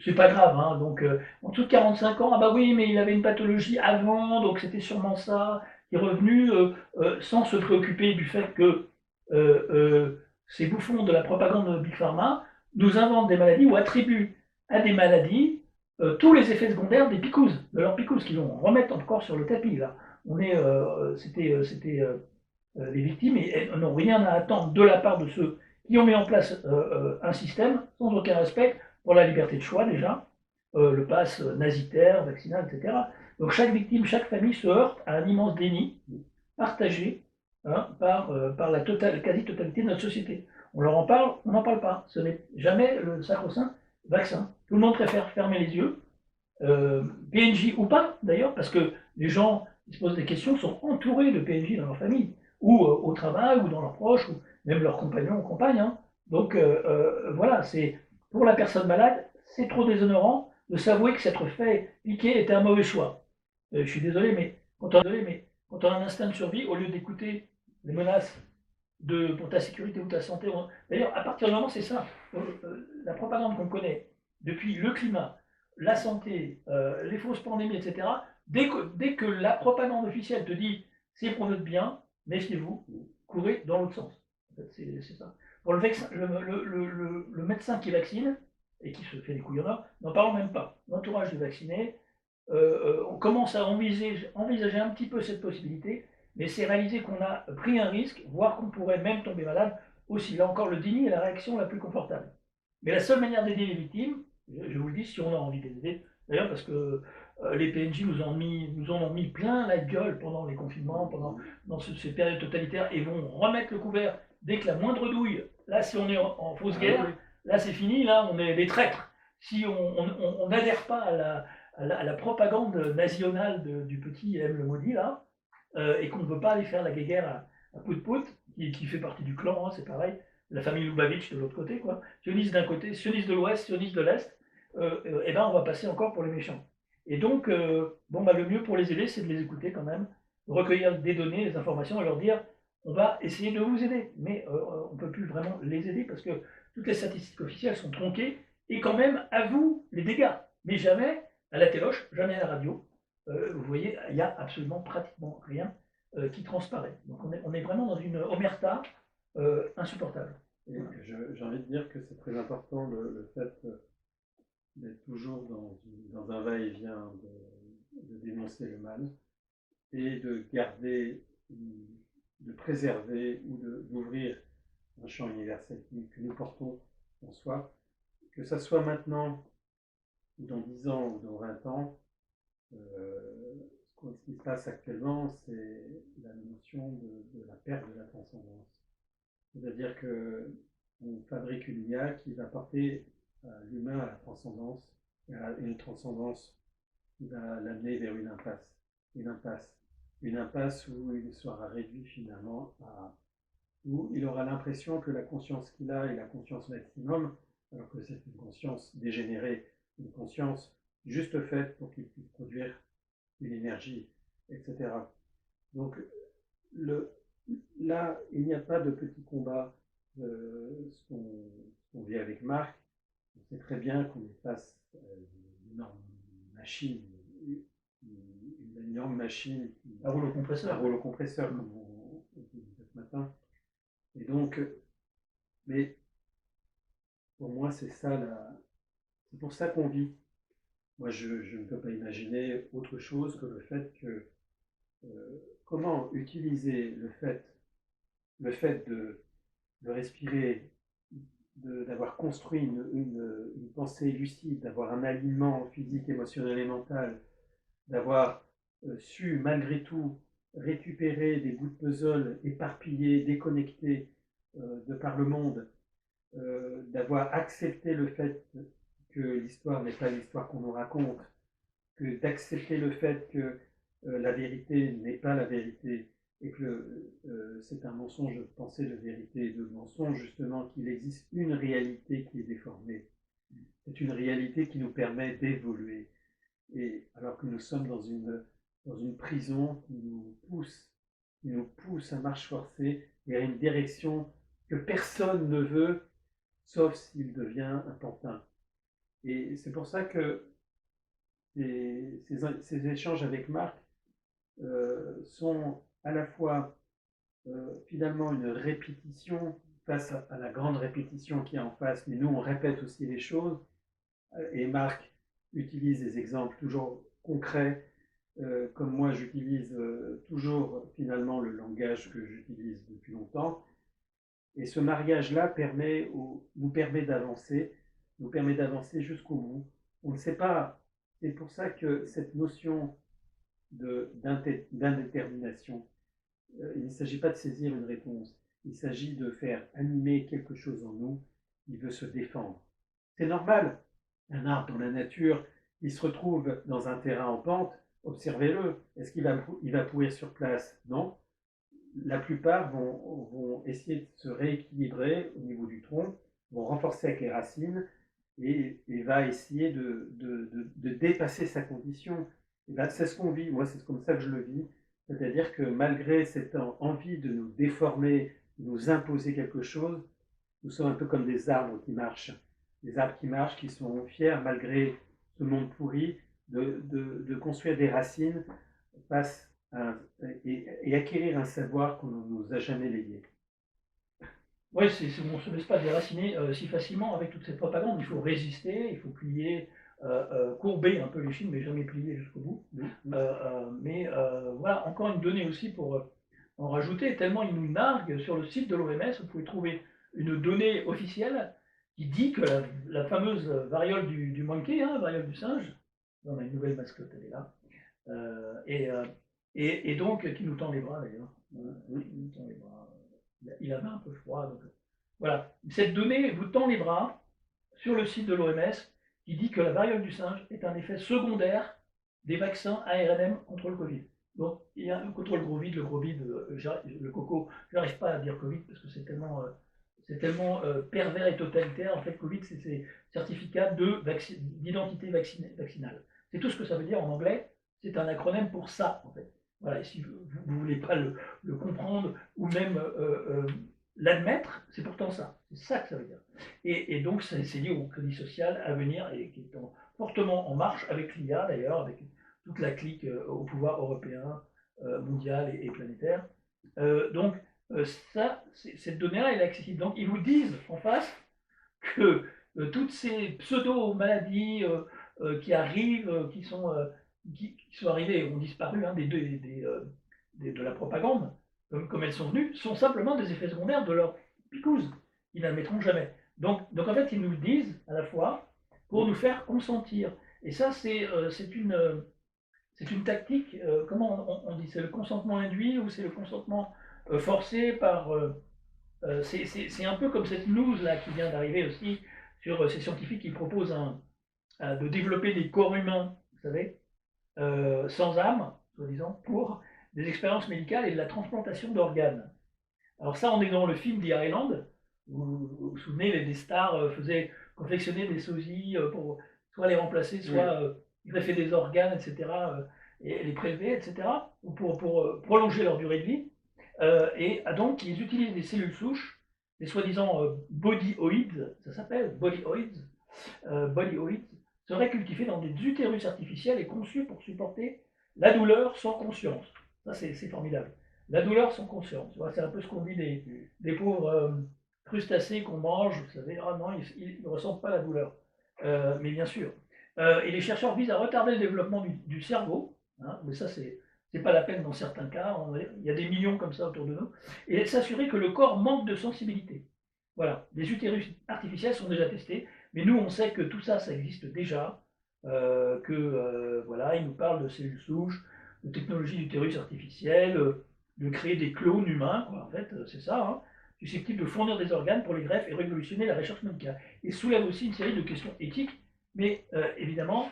S2: C'est pas grave, hein. Donc, en dessous de 45 ans, ah bah oui, mais il avait une pathologie avant, donc c'était sûrement ça, qui est revenu sans se préoccuper du fait que ces bouffons de la propagande de Big Pharma nous inventent des maladies ou attribuent à des maladies tous les effets secondaires des picouses, de leurs picouses, qu'ils vont remettre encore sur le tapis, là. C'était les victimes et elles n'ont rien à attendre de la part de ceux qui ont mis en place un système sans aucun respect pour la liberté de choix déjà, le pass nazitaire, vaccinal, etc. Donc chaque victime, chaque famille se heurte à un immense déni partagé hein, par la quasi-totalité de notre société. On leur en parle, on n'en parle pas. Ce n'est jamais le sacro-saint vaccin. Tout le monde préfère fermer les yeux, PNJ ou pas d'ailleurs, parce que les gens qui se posent des questions sont entourés de PNJ dans leur famille, ou au travail, ou dans leurs proches, ou même leurs compagnons ou compagnes. Hein. Donc voilà, c'est pour la personne malade, c'est trop déshonorant de s'avouer que s'être fait piquer était un mauvais choix. Je suis désolé, mais quand on a un instinct de survie, au lieu d'écouter les menaces pour ta sécurité ou ta santé, d'ailleurs, à partir du moment, c'est ça, la propagande qu'on connaît depuis le climat, la santé, les fausses pandémies, etc., dès que la propagande officielle te dit c'est pour notre bien, méfiez-vous, courez dans l'autre sens. En fait, c'est ça. Pour le médecin qui vaccine, et qui se fait des couillonnards, n'en parlons même pas. L'entourage du vacciné, on commence à envisager un petit peu cette possibilité, mais c'est réaliser qu'on a pris un risque, voire qu'on pourrait même tomber malade aussi. Là encore, le déni est la réaction la plus confortable. Mais la seule manière d'aider les victimes, je vous le dis, si on a envie de les aider, d'ailleurs parce que les PNJ nous en ont mis plein la gueule pendant les confinements, dans ces périodes totalitaires, et vont remettre le couvert dès que la moindre douille, là si on est en fausse guerre, là c'est fini, là on est des traîtres. Si on n'adhère pas à la propagande nationale du petit M le maudit, là, et qu'on ne veut pas aller faire la guéguerre à coup de pout, qui fait partie du clan, hein, c'est pareil, la famille Lubavitch de l'autre côté, quoi. Sioniste d'un côté, sioniste de l'ouest, sioniste de l'est, et ben on va passer encore pour les méchants. Et donc, bon, bah, le mieux pour les aider, c'est de les écouter quand même, recueillir des données, des informations, et leur dire on va essayer de vous aider, mais on ne peut plus vraiment les aider parce que toutes les statistiques officielles sont tronquées, et quand même, à vous les dégâts, mais jamais à la téloche, jamais à la radio. Vous voyez, il n'y a absolument pratiquement rien qui transparaît. Donc on est vraiment dans une omerta insupportable.
S3: J'ai envie de dire que c'est très important le fait d'être toujours dans un va-et-vient de dénoncer le mal et de garder, de préserver ou d'ouvrir un champ universel que nous portons en soi, que ça soit maintenant ou dans 10 ans ou dans 20 ans. Ce qui se passe actuellement, c'est la notion de la perte de la transcendance. C'est-à-dire qu'on fabrique une IA qui va porter l'humain à la transcendance, à une transcendance qui va l'amener vers une impasse. Une impasse où il sera réduit finalement où il aura l'impression que la conscience qu'il a est la conscience maximum, alors que c'est une conscience dégénérée, une conscience juste faite pour qu'il puisse produire une énergie, etc. Donc là, il n'y a pas de petit combat. Ce qu'on vit avec Marc, on sait très bien qu'on est face à une énorme machine, une énorme machine
S2: à rouleau compresseur,
S3: comme on dit ce matin. Et donc, mais pour moi, c'est pour ça qu'on vit. Moi, je ne peux pas imaginer autre chose que le fait que comment utiliser le fait le fait de respirer, d'avoir construit une pensée lucide, d'avoir un alignement physique, émotionnel et mental, d'avoir su malgré tout récupérer des bouts de puzzle éparpillés, déconnectés de par le monde, d'avoir accepté le fait que l'histoire n'est pas l'histoire qu'on nous raconte, que d'accepter le fait que la vérité n'est pas la vérité et que c'est un mensonge de penser de vérité, de mensonge justement qu'il existe une réalité qui est déformée. C'est une réalité qui nous permet d'évoluer. Et alors que nous sommes dans une prison qui nous pousse à marche forcée vers une direction que personne ne veut, sauf s'il devient un pantin. Et c'est pour ça que ces échanges avec Marc sont à la fois finalement une répétition face à la grande répétition qui est en face, mais nous on répète aussi les choses, et Marc utilise des exemples toujours concrets, comme moi j'utilise toujours finalement le langage que j'utilise depuis longtemps, et ce mariage-là nous permet d'avancer jusqu'au bout. On ne sait pas, c'est pour ça que cette notion d'indétermination, il ne s'agit pas de saisir une réponse, il s'agit de faire animer quelque chose en nous qui veut se défendre. C'est normal, un arbre dans la nature, il se retrouve dans un terrain en pente, observez-le, est-ce qu'il va pourrir sur place? Non. La plupart vont essayer de se rééquilibrer au niveau du tronc, vont renforcer avec les racines et va essayer de dépasser sa condition. Et ben, c'est ce qu'on vit, moi c'est comme ça que je le vis, c'est-à-dire que malgré cette envie de nous déformer, de nous imposer quelque chose, nous sommes un peu comme des arbres qui marchent, qui sont fiers malgré ce monde pourri de construire des racines face et acquérir un savoir qu'on ne nous a jamais légué.
S2: Oui, on ne se laisse pas déraciner si facilement avec toute cette propagande. Il faut résister, il faut plier, courber un peu les chines, mais jamais plier jusqu'au bout. Mais voilà, encore une donnée aussi pour en rajouter, tellement ils nous narguent. Sur le site de l'OMS, vous pouvez trouver une donnée officielle qui dit que la fameuse variole du monkey, variole du singe, on a une nouvelle mascotte, elle est là, et donc qui nous tend les bras d'ailleurs. Il nous tend les bras. Il avait un peu froid. Donc, voilà. Cette donnée vous tend les bras sur le site de l'OMS qui dit que la variole du singe est un effet secondaire des vaccins ARNM contre le Covid. Donc, il y a contre le Covid, le coco, je n'arrive pas à dire Covid parce que c'est tellement pervers et totalitaire. En fait, Covid, c'est ces certificats d'identité vaccinale. C'est tout ce que ça veut dire en anglais. C'est un acronyme pour ça, en fait. Voilà, et si vous ne voulez pas le comprendre ou même l'admettre, c'est pourtant ça. C'est ça que ça veut dire. Et donc, c'est lié au crédit social à venir et qui est fortement en marche avec l'IA d'ailleurs, avec toute la clique au pouvoir européen, mondial et planétaire. Donc, cette donnée-là, elle est accessible. Donc, ils vous disent en face que toutes ces pseudo-maladies qui arrivent, qui sont arrivées et ont disparu de la propagande, comme elles sont venues, sont simplement des effets secondaires de leur picouse. Ils n'admettront jamais. Donc en fait, ils nous le disent à la fois pour nous faire consentir. Et ça, c'est une tactique, comment on dit, c'est le consentement induit ou c'est le consentement forcé par... c'est un peu comme cette news là qui vient d'arriver aussi sur ces scientifiques qui proposent de développer des corps humains, vous savez, sans âme, soi-disant, pour des expériences médicales et de la transplantation d'organes. Alors ça, on est dans le film The Island, où vous vous souvenez, les stars confectionner des sosies pour soit les remplacer, soit greffer des organes, etc., et les prélever, etc., ou pour prolonger leur durée de vie. Et donc, ils utilisent des cellules souches, des soi-disant bodyoïdes, ça s'appelle bodyoïdes, seraient cultivés dans des utérus artificiels et conçus pour supporter la douleur sans conscience. Ça, c'est formidable. La douleur sans conscience. C'est un peu ce qu'on dit des pauvres crustacés qu'on mange. Vous savez, ah non, ils ne ressentent pas la douleur. Mais bien sûr. Et les chercheurs visent à retarder le développement du cerveau. Mais ça, c'est c'est pas la peine dans certains cas, il y a des millions comme ça autour de nous, et s'assurer que le corps manque de sensibilité. Voilà, les utérus artificiels sont déjà testés, mais nous on sait que tout ça, ça existe déjà, voilà, ils nous parlent de cellules souches, de technologie d'utérus artificiel, de créer des clones humains, quoi, en fait, c'est ça, hein, susceptibles de fournir des organes pour les greffes et révolutionner la recherche médicale. Et soulève aussi une série de questions éthiques, mais évidemment,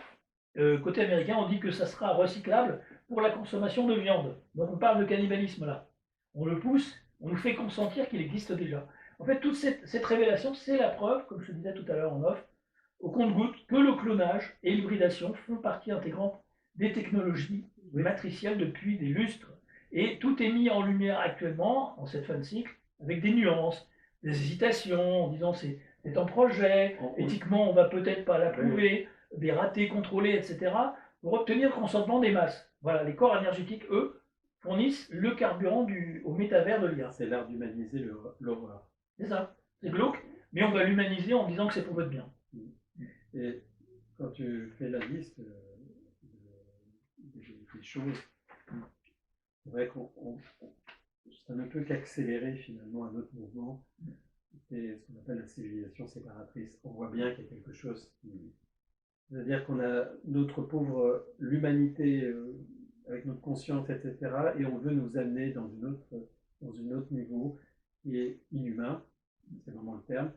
S2: côté américain, on dit que ça sera recyclable pour la consommation de viande. Donc on parle de cannibalisme là. On le pousse, on nous fait consentir qu'il existe déjà. En fait, toute cette révélation, c'est la preuve, comme je le disais tout à l'heure en off, au compte-goutte, que le clonage et l'hybridation font partie intégrante des technologies matricielles depuis des lustres. Et tout est mis en lumière actuellement, en cette fin de cycle, avec des nuances, des hésitations, en disant c'est en projet, éthiquement on va peut-être pas l'approuver, des ratés contrôlés, etc., pour obtenir le consentement des masses. Voilà, les corps énergétiques, eux, fournissent le carburant au métavers de l'IA.
S3: C'est l'art d'humaniser l'horreur.
S2: C'est ça, c'est glauque, mais on va l'humaniser en disant que c'est pour votre bien.
S3: Et quand tu fais la liste des choses, c'est vrai qu'on ça ne peut qu'accélérer finalement un autre mouvement, c'est ce qu'on appelle la civilisation séparatrice. On voit bien qu'il y a quelque chose qui... C'est-à-dire qu'on a notre pauvre, l'humanité avec notre conscience, etc., et on veut nous amener dans un autre niveau qui est inhumain, c'est vraiment le terme,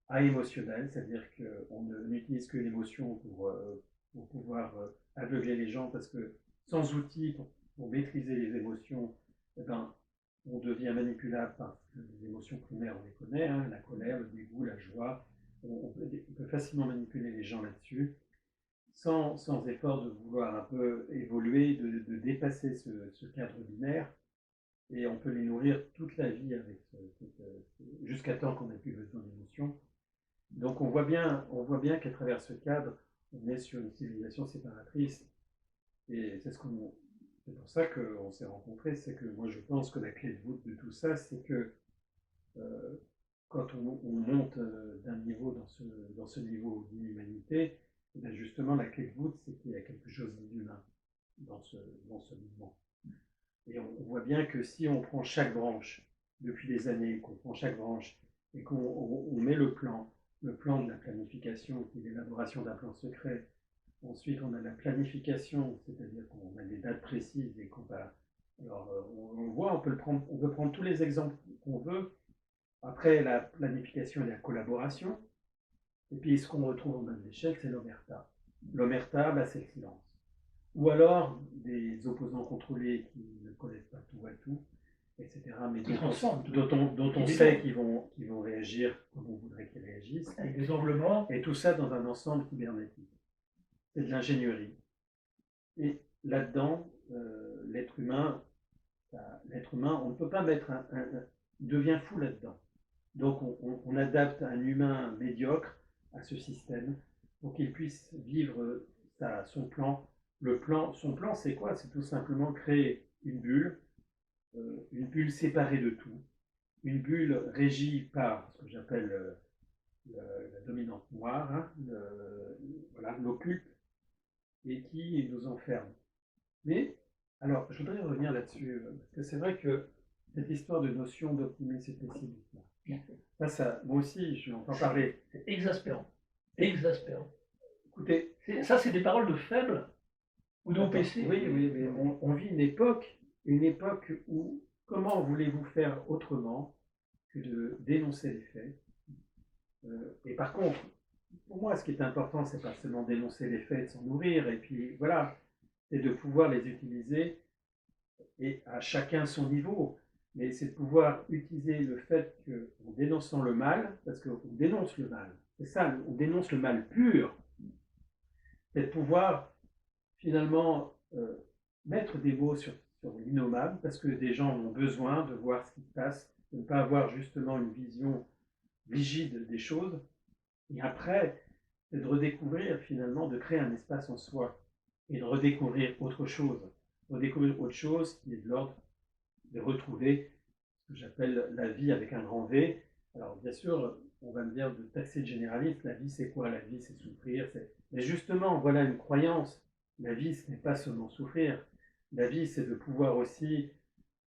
S3: à émotionnel, c'est-à-dire qu'on n'utilise que l'émotion pour pouvoir aveugler les gens, parce que sans outils pour maîtriser les émotions, eh ben, on devient manipulable par les émotions primaires, on les connaît, hein, la colère, le dégoût, la joie, on peut facilement manipuler les gens là-dessus, sans effort de vouloir un peu évoluer, de dépasser ce cadre binaire, et on peut les nourrir toute la vie avec jusqu'à temps qu'on n'ait plus besoin d'émotions. Donc on voit bien qu'à travers ce cadre, on est sur une civilisation séparatrice, et c'est pour ça qu'on s'est rencontrés. C'est que moi je pense que la clé de voûte de tout ça, c'est que quand on monte d'un niveau dans ce niveau d'inhumanité, ben justement la clé de voûte, c'est qu'il y a quelque chose d'inhumain dans ce mouvement. Et on voit bien que si on prend chaque branche, depuis des années, qu'on prend chaque branche, et qu'on met le plan de la planification, qui est l'élaboration d'un plan secret. Ensuite, on a la planification, c'est-à-dire qu'on a des dates précises et qu'on va... Alors, on voit, on peut prendre tous les exemples qu'on veut. Après, la planification et la collaboration. Et puis, ce qu'on retrouve en bas de l'échelle, c'est l'omerta. L'omerta, bah, c'est le silence. Ou alors, des opposants contrôlés qui ne connaissent pas tout à tout, etc. Mais dont on sait qu'ils vont réagir comme on voudrait qu'ils réagissent.
S2: Avec des angles morts.
S3: Et tout ça dans un ensemble cybernétique. C'est de l'ingénierie. Et là-dedans, l'être humain, on ne peut pas mettre il devient fou là-dedans. Donc on adapte un humain médiocre à ce système pour qu'il puisse vivre son plan. Son plan, c'est quoi? C'est tout simplement créer une bulle séparée de tout, une bulle régie par ce que j'appelle la dominante noire, hein, l'occulte, et qui nous enferme. Mais, alors, je voudrais revenir là-dessus, parce que c'est vrai que cette histoire de notion d'optimisme et pessimisme, ça, moi aussi, je l'entends parler.
S2: C'est exaspérant. Exaspérant.
S3: Écoutez,
S2: ça, c'est des paroles de faibles ou d'OPC.
S3: Oui, mais on vit une époque où, comment voulez-vous faire autrement que de dénoncer les faits? Et par contre, pour moi, ce qui est important, c'est pas seulement dénoncer les faits, de s'en nourrir, et puis voilà, c'est de pouvoir les utiliser, et à chacun son niveau, mais c'est de pouvoir utiliser le fait qu'en dénonçant le mal, parce qu'on dénonce le mal, c'est ça, on dénonce le mal pur, c'est de pouvoir finalement mettre des mots sur l'innommable, parce que des gens ont besoin de voir ce qui se passe, de ne pas avoir justement une vision rigide des choses, et après, c'est de redécouvrir finalement, de créer un espace en soi, et de redécouvrir autre chose qui est de l'ordre de retrouver ce que j'appelle la vie avec un grand V. Alors bien sûr, on va me dire de taxer de généraliste, la vie c'est quoi? La vie c'est souffrir, mais justement, voilà une croyance. La vie, ce n'est pas seulement souffrir. la vie, c'est de pouvoir aussi,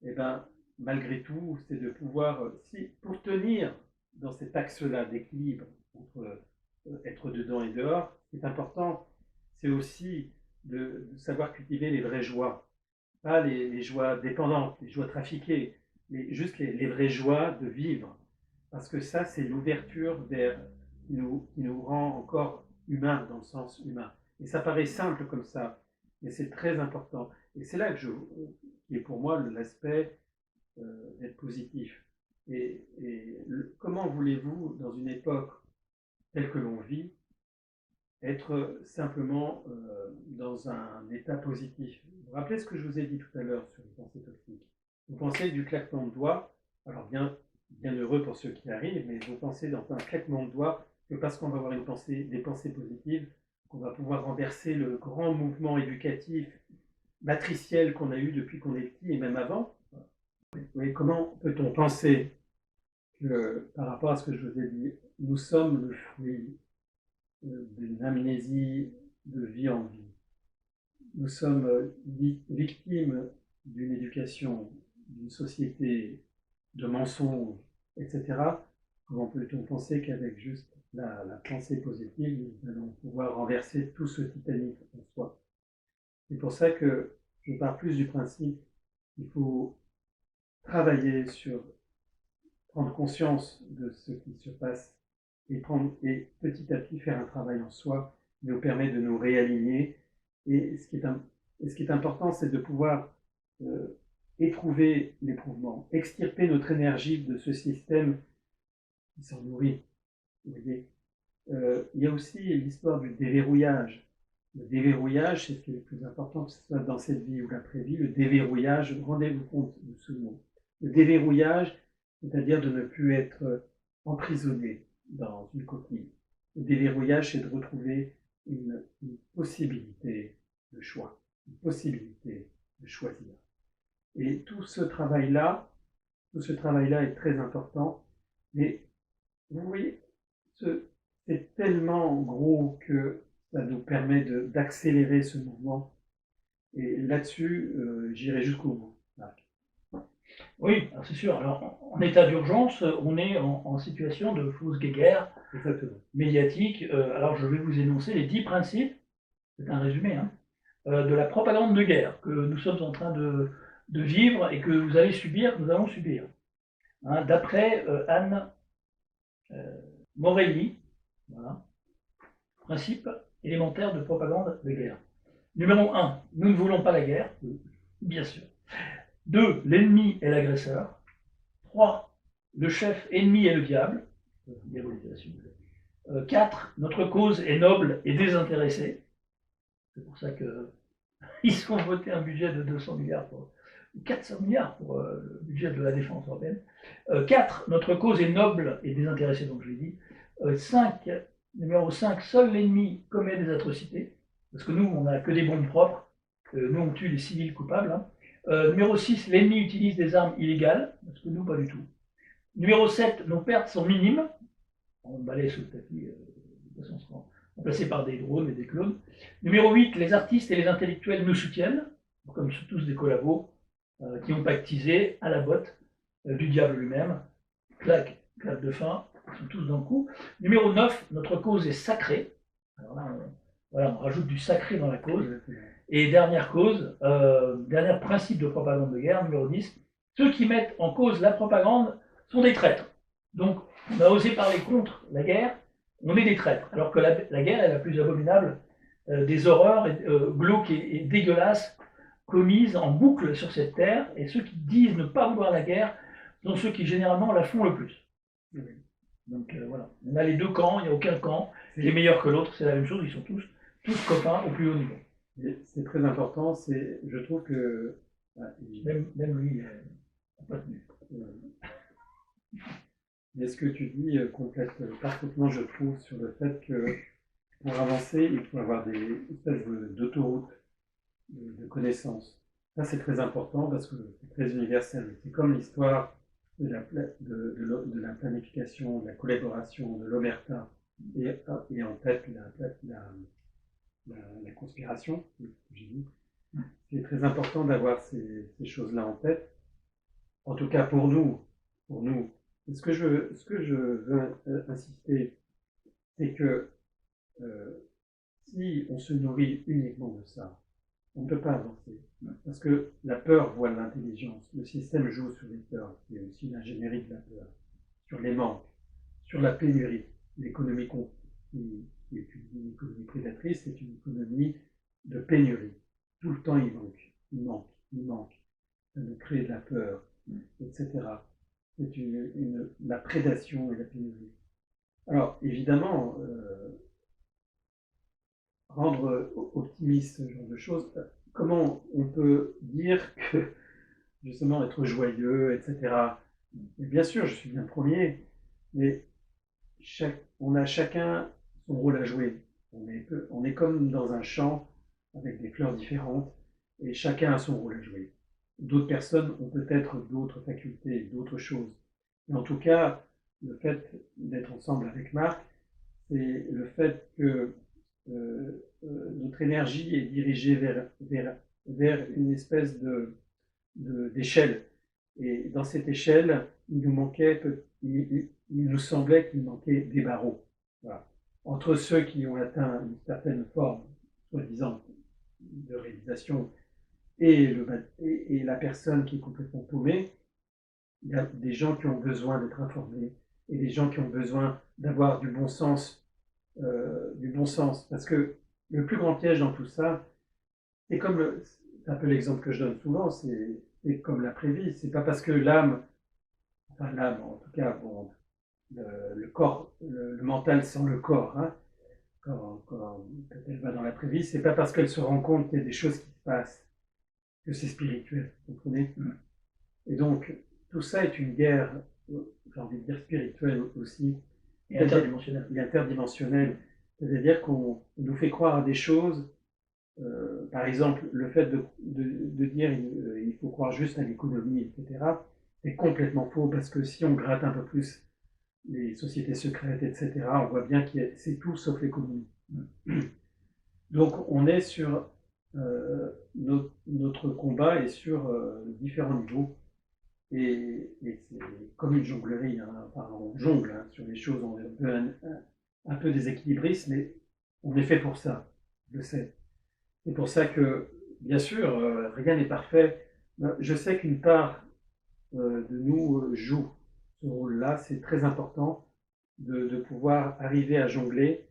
S3: eh ben, malgré tout, c'est de pouvoir, si, pour tenir dans cet axe-là d'équilibre entre être dedans et dehors, ce qui est important, c'est aussi de savoir cultiver les vraies joies. Pas les joies dépendantes, les joies trafiquées, mais juste les vraies joies de vivre. Parce que ça, c'est l'ouverture vers qui nous rend encore humains dans le sens humain. Et ça paraît simple comme ça, mais c'est très important. Et c'est là qui est pour moi l'aspect d'être positif. Comment voulez-vous, dans une époque telle que l'on vit, être simplement dans un état positif? Vous vous rappelez ce que je vous ai dit tout à l'heure sur les pensées toxiques? Vous pensez du claquement de doigts, alors bien heureux pour ceux qui arrivent, mais vous pensez dans un claquement de doigts que parce qu'on va avoir des pensées positives, qu'on va pouvoir renverser le grand mouvement éducatif, matriciel qu'on a eu depuis qu'on est petit et même avant. Oui, comment peut-on penser que, par rapport à ce que je vous ai dit, nous sommes le fruit d'une amnésie de vie en vie? Nous sommes victimes d'une éducation, d'une société de mensonges, etc. Comment peut-on penser qu'avec juste la pensée positive, nous allons pouvoir renverser tout ce Titanic en soi? C'est pour ça que je pars plus du principe qu'il faut travailler sur prendre conscience de ce qui se passe et petit à petit faire un travail en soi qui nous permet de nous réaligner. Et ce qui est important, c'est de pouvoir éprouver l'éprouvement, extirper notre énergie de ce système qui s'en nourrit. Vous voyez, il y a aussi l'histoire du déverrouillage. Le déverrouillage, c'est ce qui est le plus important, que ce soit dans cette vie ou l'après-vie. Le déverrouillage, rendez-vous compte de ce mot. Le déverrouillage, c'est-à-dire de ne plus être emprisonné dans une coquille. Le déverrouillage, c'est de retrouver une possibilité de choix, une possibilité de choisir. Et tout ce travail-là est très important. Mais vous voyez, c'est tellement gros que ça nous permet d'accélérer ce mouvement. Et là-dessus, j'irai jusqu'au bout.
S2: Oui, c'est sûr. Alors, en état d'urgence, on est en situation de fausse guéguerre médiatique. Alors, je vais vous énoncer les 10 principes, c'est un résumé, hein, de la propagande de guerre que nous sommes en train de vivre et que vous allez subir, que nous allons subir. Hein, d'après Anne Morelli, voilà, principe élémentaire de propagande de guerre. Numéro 1, nous ne voulons pas la guerre, bien sûr. 2, l'ennemi est l'agresseur. 3, le chef ennemi est le diable. 4, notre cause est noble et désintéressée. C'est pour ça qu'ils ont voté un budget de 200 milliards, 400 milliards pour le budget de la défense européenne. 4, notre cause est noble et désintéressée, donc je l'ai dit. 5, numéro 5, seul l'ennemi commet des atrocités. Parce que nous, on n'a que des bombes propres. Nous, on tue les civils coupables. Hein. Numéro 6, l'ennemi utilise des armes illégales, parce que nous, pas du tout. Numéro 7, nos pertes sont minimes. On balaye sous le tapis, de toute façon, on sera remplacé par des drones et des clones. Numéro 8, les artistes et les intellectuels nous soutiennent, comme tous des collabos qui ont pactisé à la botte du diable lui-même. Claque de fin, ils sont tous dans le coup. Numéro 9, notre cause est sacrée. Alors là, on rajoute du sacré dans la cause. Et dernière cause, dernier principe de propagande de guerre, numéro 10, ceux qui mettent en cause la propagande sont des traîtres. Donc, on a osé parler contre la guerre, on est des traîtres. Alors que la guerre est la plus abominable des horreurs glauques et dégueulasses commises en boucle sur cette terre. Et ceux qui disent ne pas vouloir la guerre sont ceux qui généralement la font le plus. Donc voilà, on a les deux camps, il n'y a aucun camp qui est meilleur que l'autre, c'est la même chose, ils sont tous copains au plus haut niveau.
S3: C'est très important, je trouve que...
S2: Même lui, il n'a pas tenu.
S3: Mais ce que tu dis complète parfaitement, je trouve, sur le fait que pour avancer, il faut avoir des espèces d'autoroutes de connaissances. Ça, c'est très important parce que c'est très universel. C'est comme l'histoire de la planification, de la collaboration, de l'omerta et en tête la conspiration, que j'ai dit. C'est très important d'avoir ces choses-là en tête. En tout cas pour nous. Et ce que je veux insister, c'est que si on se nourrit uniquement de ça, on ne peut pas avancer. Parce que la peur voile l'intelligence. Le système joue sur les peurs. Il y a aussi l'ingénierie de la peur. Sur les manques, sur la pénurie. L'économie qui est une économie prédatrice, c'est une économie de pénurie. Tout le temps, il manque. Ça nous crée de la peur, etc. C'est la prédation et la pénurie. Alors, évidemment, rendre optimiste ce genre de choses, comment on peut dire que, justement, être joyeux, etc. Et bien sûr, je suis bien premier, mais on a chacun son rôle à jouer. On est comme dans un champ avec des fleurs différentes, et chacun a son rôle à jouer. D'autres personnes ont peut-être d'autres facultés, d'autres choses. Mais en tout cas, le fait d'être ensemble avec Marc, c'est le fait que notre énergie est dirigée vers une espèce d'échelle. Et dans cette échelle, il nous semblait qu'il manquait des barreaux. Voilà. Entre ceux qui ont atteint une certaine forme, soi-disant, de réalisation, et la personne qui est complètement paumée, il y a des gens qui ont besoin d'être informés et des gens qui ont besoin d'avoir du bon sens. Parce que le plus grand piège dans tout ça, c'est un peu l'exemple que je donne souvent, c'est comme l'après-vie. C'est pas parce que l'âme en tout cas, bon, le corps, le mental sans le corps, hein, quand elle va dans l'après-vie, c'est pas parce qu'elle se rend compte qu'il y a des choses qui se passent que c'est spirituel, vous comprenez? Et donc, tout ça est une guerre, j'ai envie de dire spirituelle aussi.
S2: Et interdimensionnelle.
S3: Et interdimensionnelle. C'est-à-dire qu'on nous fait croire à des choses, par exemple, le fait de dire il faut croire juste à l'économie, etc., c'est complètement faux, parce que si on gratte un peu plus les sociétés secrètes, etc., on voit bien que c'est tout sauf l'économie. Donc on est sur notre combat est sur différents niveaux, et c'est comme une jonglerie, hein. Enfin, on jongle sur les choses, on est un peu déséquilibriste, mais on est fait pour ça, je le sais. C'est pour ça que, bien sûr, rien n'est parfait. Je sais qu'une part de nous joue ce rôle-là. C'est très important de pouvoir arriver à jongler,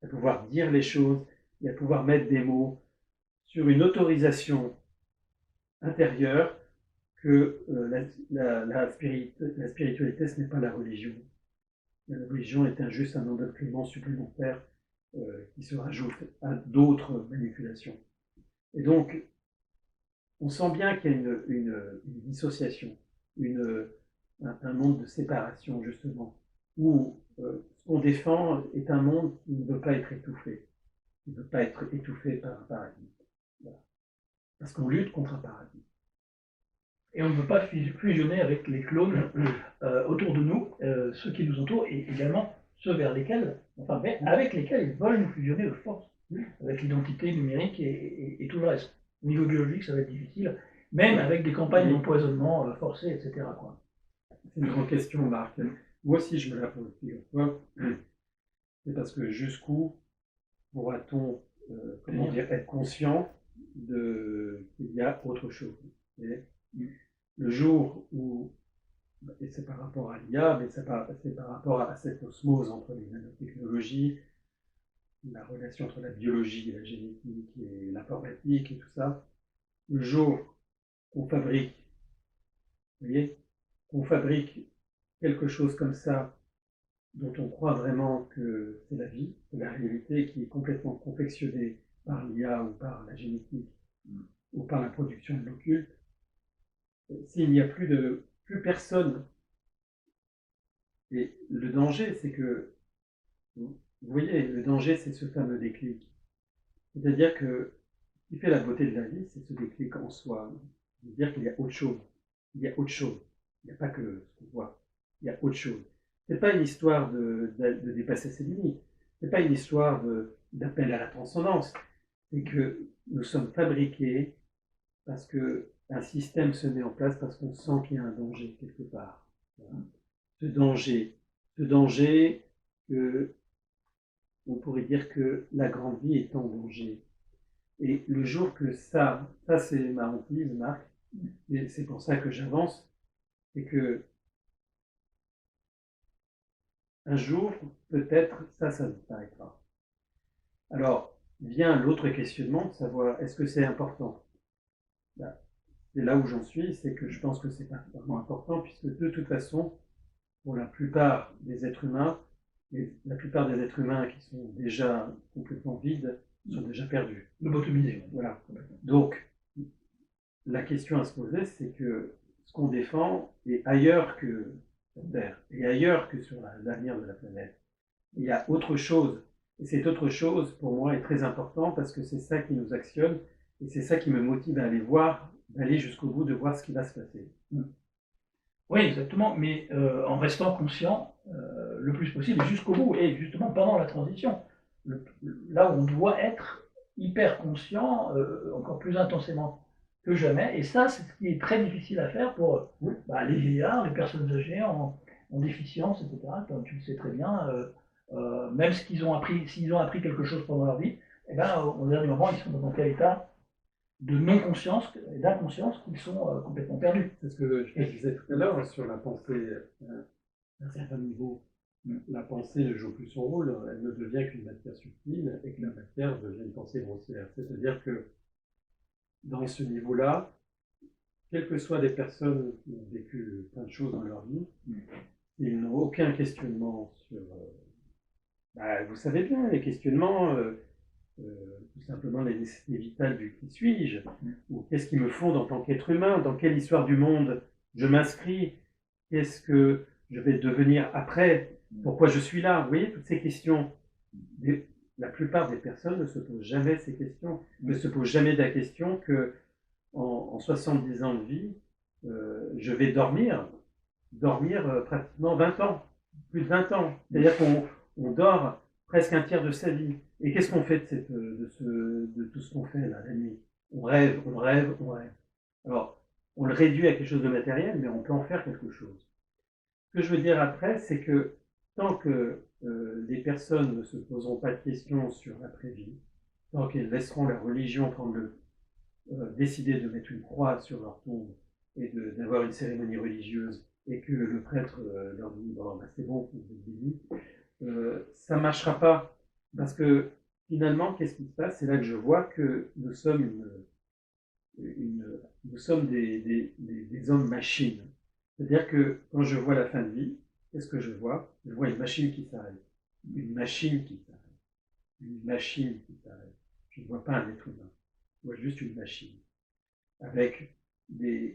S3: à pouvoir dire les choses et à pouvoir mettre des mots sur une autorisation intérieure que la spiritualité, ce n'est pas la religion. La religion est juste un endoctrinement supplémentaire qui se rajoute à d'autres manipulations. Et donc, on sent bien qu'il y a une dissociation, un monde de séparation, justement, où ce qu'on défend est un monde qui ne veut pas être étouffé. Il ne veut pas être étouffé par un paradigme. Voilà. Parce qu'on lutte contre un paradigme.
S2: Et on ne veut pas fusionner avec les clones autour de nous, ceux qui nous entourent, et également ceux avec lesquels ils veulent nous fusionner de force, avec l'identité numérique et tout le reste. Au niveau biologique, ça va être difficile, même avec des campagnes d'empoisonnement forcées, etc.
S3: C'est une grande question, Marc. Moi aussi, je me la pose. C'est parce que jusqu'où pourra-t-on être conscient qu'il y a autre chose? Le jour où, et c'est par rapport à l'IA, mais c'est par rapport à cette osmose entre les nanotechnologies, la relation entre la biologie et la génétique et l'informatique et tout ça, le jour qu'on fabrique, vous voyez, qu'on fabrique quelque chose comme ça, dont on croit vraiment que c'est la vie, c'est la réalité, qui est complètement confectionnée par l'IA ou par la génétique ou par la production de l'occulte, s'il n'y a plus personne. Et le danger, c'est que, vous voyez, le danger, c'est ce fameux déclic. C'est-à-dire que ce qui fait la beauté de la vie, c'est ce déclic en soi. C'est-à-dire qu'il y a autre chose. Il y a autre chose. Il n'y a pas que ce qu'on voit. Il y a autre chose. C'est pas une histoire de dépasser ses limites. C'est pas une histoire d'appel à la transcendance. C'est que nous sommes fabriqués parce qu'un système se met en place parce qu'on sent qu'il y a un danger quelque part. Ce danger que on pourrait dire que la grande vie est en danger. Et le jour que ça c'est ma hantise, Marc, et c'est pour ça que j'avance, c'est que un jour, peut-être, ça disparaîtra. Alors, vient l'autre questionnement de savoir, est-ce que c'est important? Ben, c'est là où j'en suis, c'est que je pense que c'est pas vraiment important, puisque de toute façon, pour la plupart des êtres humains, et la plupart des êtres humains qui sont déjà complètement vides, sont déjà perdus.
S2: Lobotomisés.
S3: Voilà. Donc, la question à se poser, c'est que ce qu'on défend est ailleurs que sur Terre, et ailleurs que sur l'avenir de la planète. Il y a autre chose. Et cette autre chose, pour moi, est très important parce que c'est ça qui nous actionne et c'est ça qui me motive à aller voir, d'aller jusqu'au bout, de voir ce qui va se passer.
S2: Oui, exactement, mais en restant conscient le plus possible jusqu'au bout, et justement pendant la transition, là où on doit être hyper conscient, encore plus intensément que jamais, et ça c'est ce qui est très difficile à faire pour les vieillards, les personnes âgées en déficience, etc., comme tu le sais très bien, même s'ils ont appris quelque chose pendant leur vie, eh ben, au dernier moment ils sont dans un tel état de non-conscience et d'inconscience qu'ils sont complètement perdus.
S3: C'est ce que je disais tout à l'heure sur la pensée à un certain niveau. La pensée ne joue plus son rôle, elle ne devient qu'une matière subtile et que la matière devient une pensée grossière. C'est-à-dire que dans ce niveau-là, quelles que soient des personnes qui ont vécu plein de choses dans leur vie, ils n'ont aucun questionnement sur... vous savez bien, les questionnements... tout simplement les nécessités vitales du qui suis-je, ou qu'est-ce qui me fonde en tant qu'être humain, dans quelle histoire du monde je m'inscris, qu'est-ce que je vais devenir après, pourquoi je suis là, vous voyez, toutes ces questions. La plupart des personnes ne se posent jamais ces questions, ne se posent jamais la question que en 70 ans de vie, je vais dormir pratiquement 20 ans, plus de 20 ans, c'est-à-dire qu'on dort presque un tiers de sa vie. Et qu'est-ce qu'on fait de tout ce qu'on fait là, la nuit? On rêve, on rêve, on rêve. Alors, on le réduit à quelque chose de matériel, mais on peut en faire quelque chose. Ce que je veux dire après, c'est que tant que les personnes ne se poseront pas de questions sur l'après-vie, tant qu'elles laisseront la religion décider de mettre une croix sur leur tombe et d'avoir une cérémonie religieuse, et que le prêtre leur dit bon, c'est bon, vous êtes bénis, ça ne marchera pas. Parce que finalement, qu'est-ce qui se passe? C'est là que je vois que nous sommes nous sommes des hommes machines. C'est-à-dire que quand je vois la fin de vie, qu'est-ce que je vois? Je vois une machine qui s'arrête. Une machine qui s'arrête. Une machine qui s'arrête. Je ne vois pas un être humain. Je vois juste une machine. Avec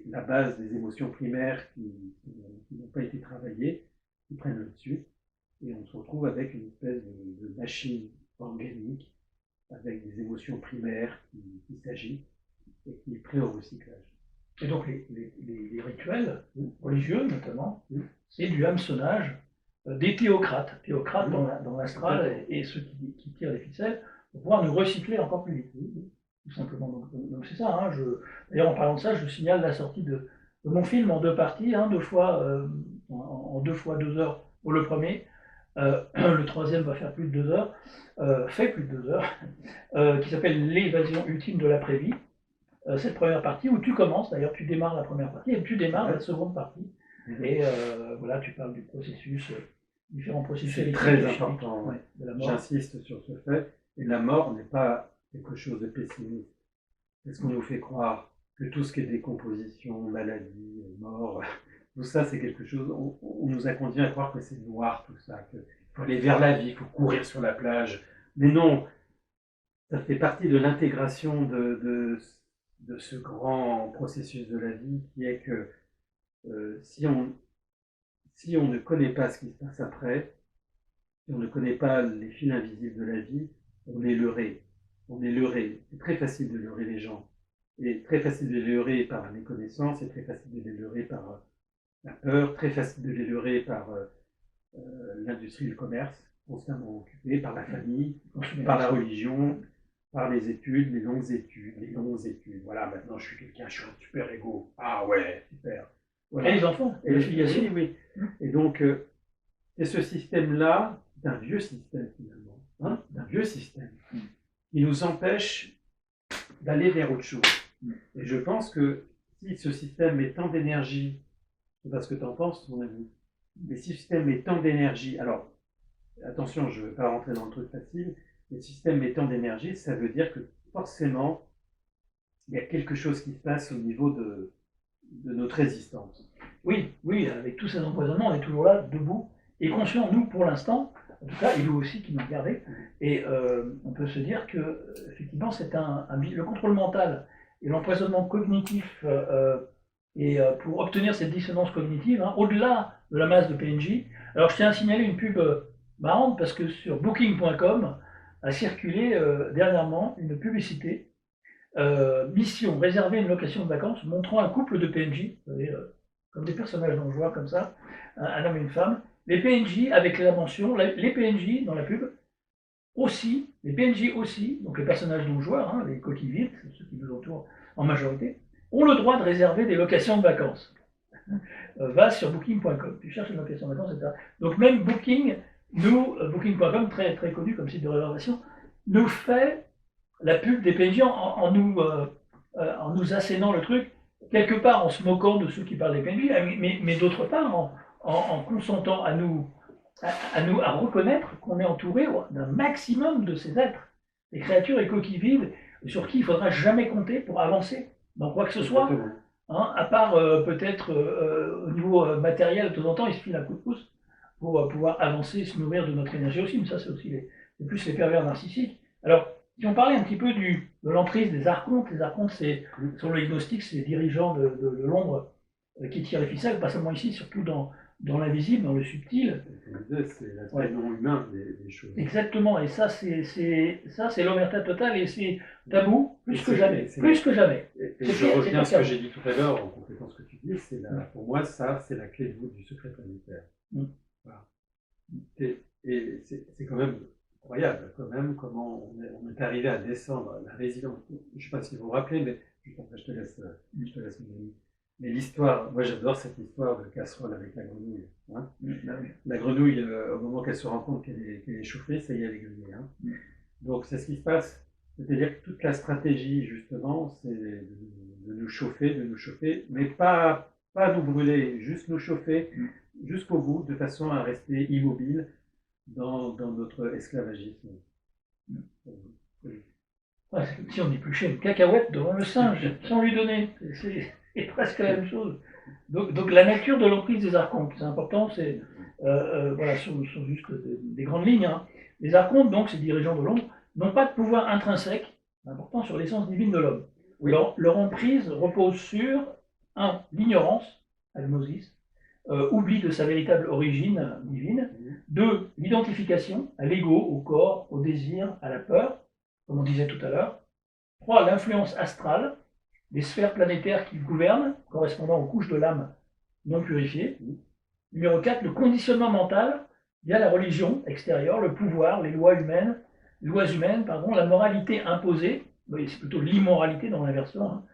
S3: la base des émotions primaires qui n'ont pas été travaillées, qui prennent le dessus. Et on se retrouve avec une espèce de machine organique, avec des émotions primaires qui s'agitent et qui est prêt au recyclage.
S2: Et donc les rituels religieux notamment, c'est du hameçonnage des théocrates. Théocrates dans l'astral et ceux qui tirent les ficelles pour pouvoir nous recycler encore plus vite. Tout simplement. Donc c'est ça. Hein, d'ailleurs, en parlant de ça, je signale la sortie de mon film en 2 parties, hein, 2 fois, en 2 fois 2 heures pour le premier. Le troisième va faire plus de 2 heures, fait plus de 2 heures, qui s'appelle L'évasion ultime de l'après-vie. Cette première partie où tu commences, d'ailleurs tu démarres la première partie et tu démarres la seconde partie. Et voilà, tu parles du processus, différents processus.
S3: C'est très important. De la mort. J'insiste sur ce fait. Et la mort n'est pas quelque chose de pessimiste. Est-ce qu'on nous fait croire que tout ce qui est décomposition, maladie, mort, tout ça c'est quelque chose, on nous a conduit à croire que c'est noir tout ça, qu'il faut aller vers la vie, il faut courir sur la plage. Mais non, ça fait partie de l'intégration de ce grand processus de la vie qui est que si on ne connaît pas ce qui se passe après, si on ne connaît pas les fils invisibles de la vie, on est leurré. On est leurré. C'est très facile de leurrer les gens. Et très facile de les leurrer par la méconnaissance, et très facile de les leurrer par la peur, très facile de les leurrer par l'industrie et le commerce, constamment occupés, par la famille, par la religion. par les études, les longues études, les longues études. Voilà, maintenant je suis quelqu'un, je suis un super égo. Ah ouais, super. Voilà.
S2: Et les enfants,
S3: Et
S2: la filiation.
S3: oui, oui. Et donc, c'est ce système-là, d'un vieux système finalement, hein, d'un vieux système, qui nous empêche d'aller vers autre chose. Et je pense que si ce système met tant d'énergie, c'est parce que tu en penses, mon ami, mais si ce système met tant d'énergie, alors attention, je ne vais pas rentrer dans le truc facile, mais si le système met tant d'énergie, ça veut dire que forcément, il y a quelque chose qui se passe au niveau de notre résistance.
S2: Oui, oui, avec tous ces empoisonnements, on est toujours là, debout, et conscient, nous, pour l'instant, en tout cas, et vous aussi qui nous regardez, et on peut se dire que, effectivement, c'est le contrôle mental et l'empoisonnement cognitif, et pour obtenir cette dissonance cognitive, hein, au-delà de la masse de PNJ. Alors, je tiens à signaler une pub marrante, parce que sur Booking.com a circulé dernièrement une publicité, mission, réserver une location de vacances, montrant un couple de PNJ, vous savez, comme des personnages dont je vois comme ça, un homme et une femme. Les PNJ avec la mention, les PNJ dans la pub aussi, les PNJ aussi, donc les personnages non joueurs, hein, les coquilles vides, ceux qui nous entourent en majorité, ont le droit de réserver des locations de vacances. Va sur booking.com, tu cherches une location de vacances, etc. Donc même Booking.com, très, très connu comme site de réservation, nous fait la pub des PNJ en nous assénant le truc, quelque part en se moquant de ceux qui parlent des PNJ, mais d'autre part en consentant à reconnaître qu'on est entouré d'un maximum de ces êtres, des créatures et coquilles vides, sur qui il ne faudra jamais compter pour avancer dans quoi que ce soit, hein, à part peut-être au niveau matériel, de temps en temps, il se file un coup de pouce pour pouvoir avancer et se nourrir de notre énergie aussi, mais ça c'est aussi c'est plus les pervers narcissiques. Alors, si on parlait un petit peu de l'emprise des archontes, les archontes, sur le gnostique, c'est les dirigeants de l'ombre qui tirent les ficelles, pas seulement ici, surtout dans l'invisible, dans le subtil.
S3: C'est l'aspect non humain des choses.
S2: Exactement, et ça, c'est l'omerta totale, et c'est tabou, plus que jamais. Plus que jamais.
S3: Et je reviens à ce que j'ai dit tout à l'heure, en complétant ce que tu dis, pour moi, ça, c'est la clé de voûte du secret planétaire. Voilà. Et c'est quand même incroyable, quand même, comment on est arrivé à descendre la résidence. Je ne sais pas si vous vous rappelez, mais juste après, je te laisse mon ami. Mais l'histoire, moi j'adore cette histoire de casserole avec la grenouille. Hein. La grenouille, au moment qu'elle se rend compte qu'elle est chauffée, ça y est, elle est grillée. Hein. Donc c'est ce qui se passe. C'est-à-dire que toute la stratégie, justement, c'est de nous chauffer, mais pas nous brûler, juste nous chauffer jusqu'au bout, de façon à rester immobile dans notre esclavagisme.
S2: Ouais, c'est comme si on épluchait une cacahuète devant le singe, sans lui donner. C'est presque la même chose. Donc la nature de l'emprise des archontes, c'est important, c'est voilà, sont juste des grandes lignes. Hein. Les archontes, donc, ces dirigeants de l'ombre, n'ont pas de pouvoir intrinsèque, important, sur l'essence divine de l'homme. Oui. Leur emprise repose sur 1. L'ignorance, agnosis, oubli de sa véritable origine divine. 2. L'identification à l'ego, au corps, au désir, à la peur, comme on disait tout à l'heure. 3. L'influence astrale, les sphères planétaires qui gouvernent, correspondant aux couches de l'âme non purifiées. Numéro 4, le conditionnement mental via la religion extérieure, le pouvoir, les lois humaines, la moralité imposée, c'est plutôt l'immoralité dans l'inversion, hein,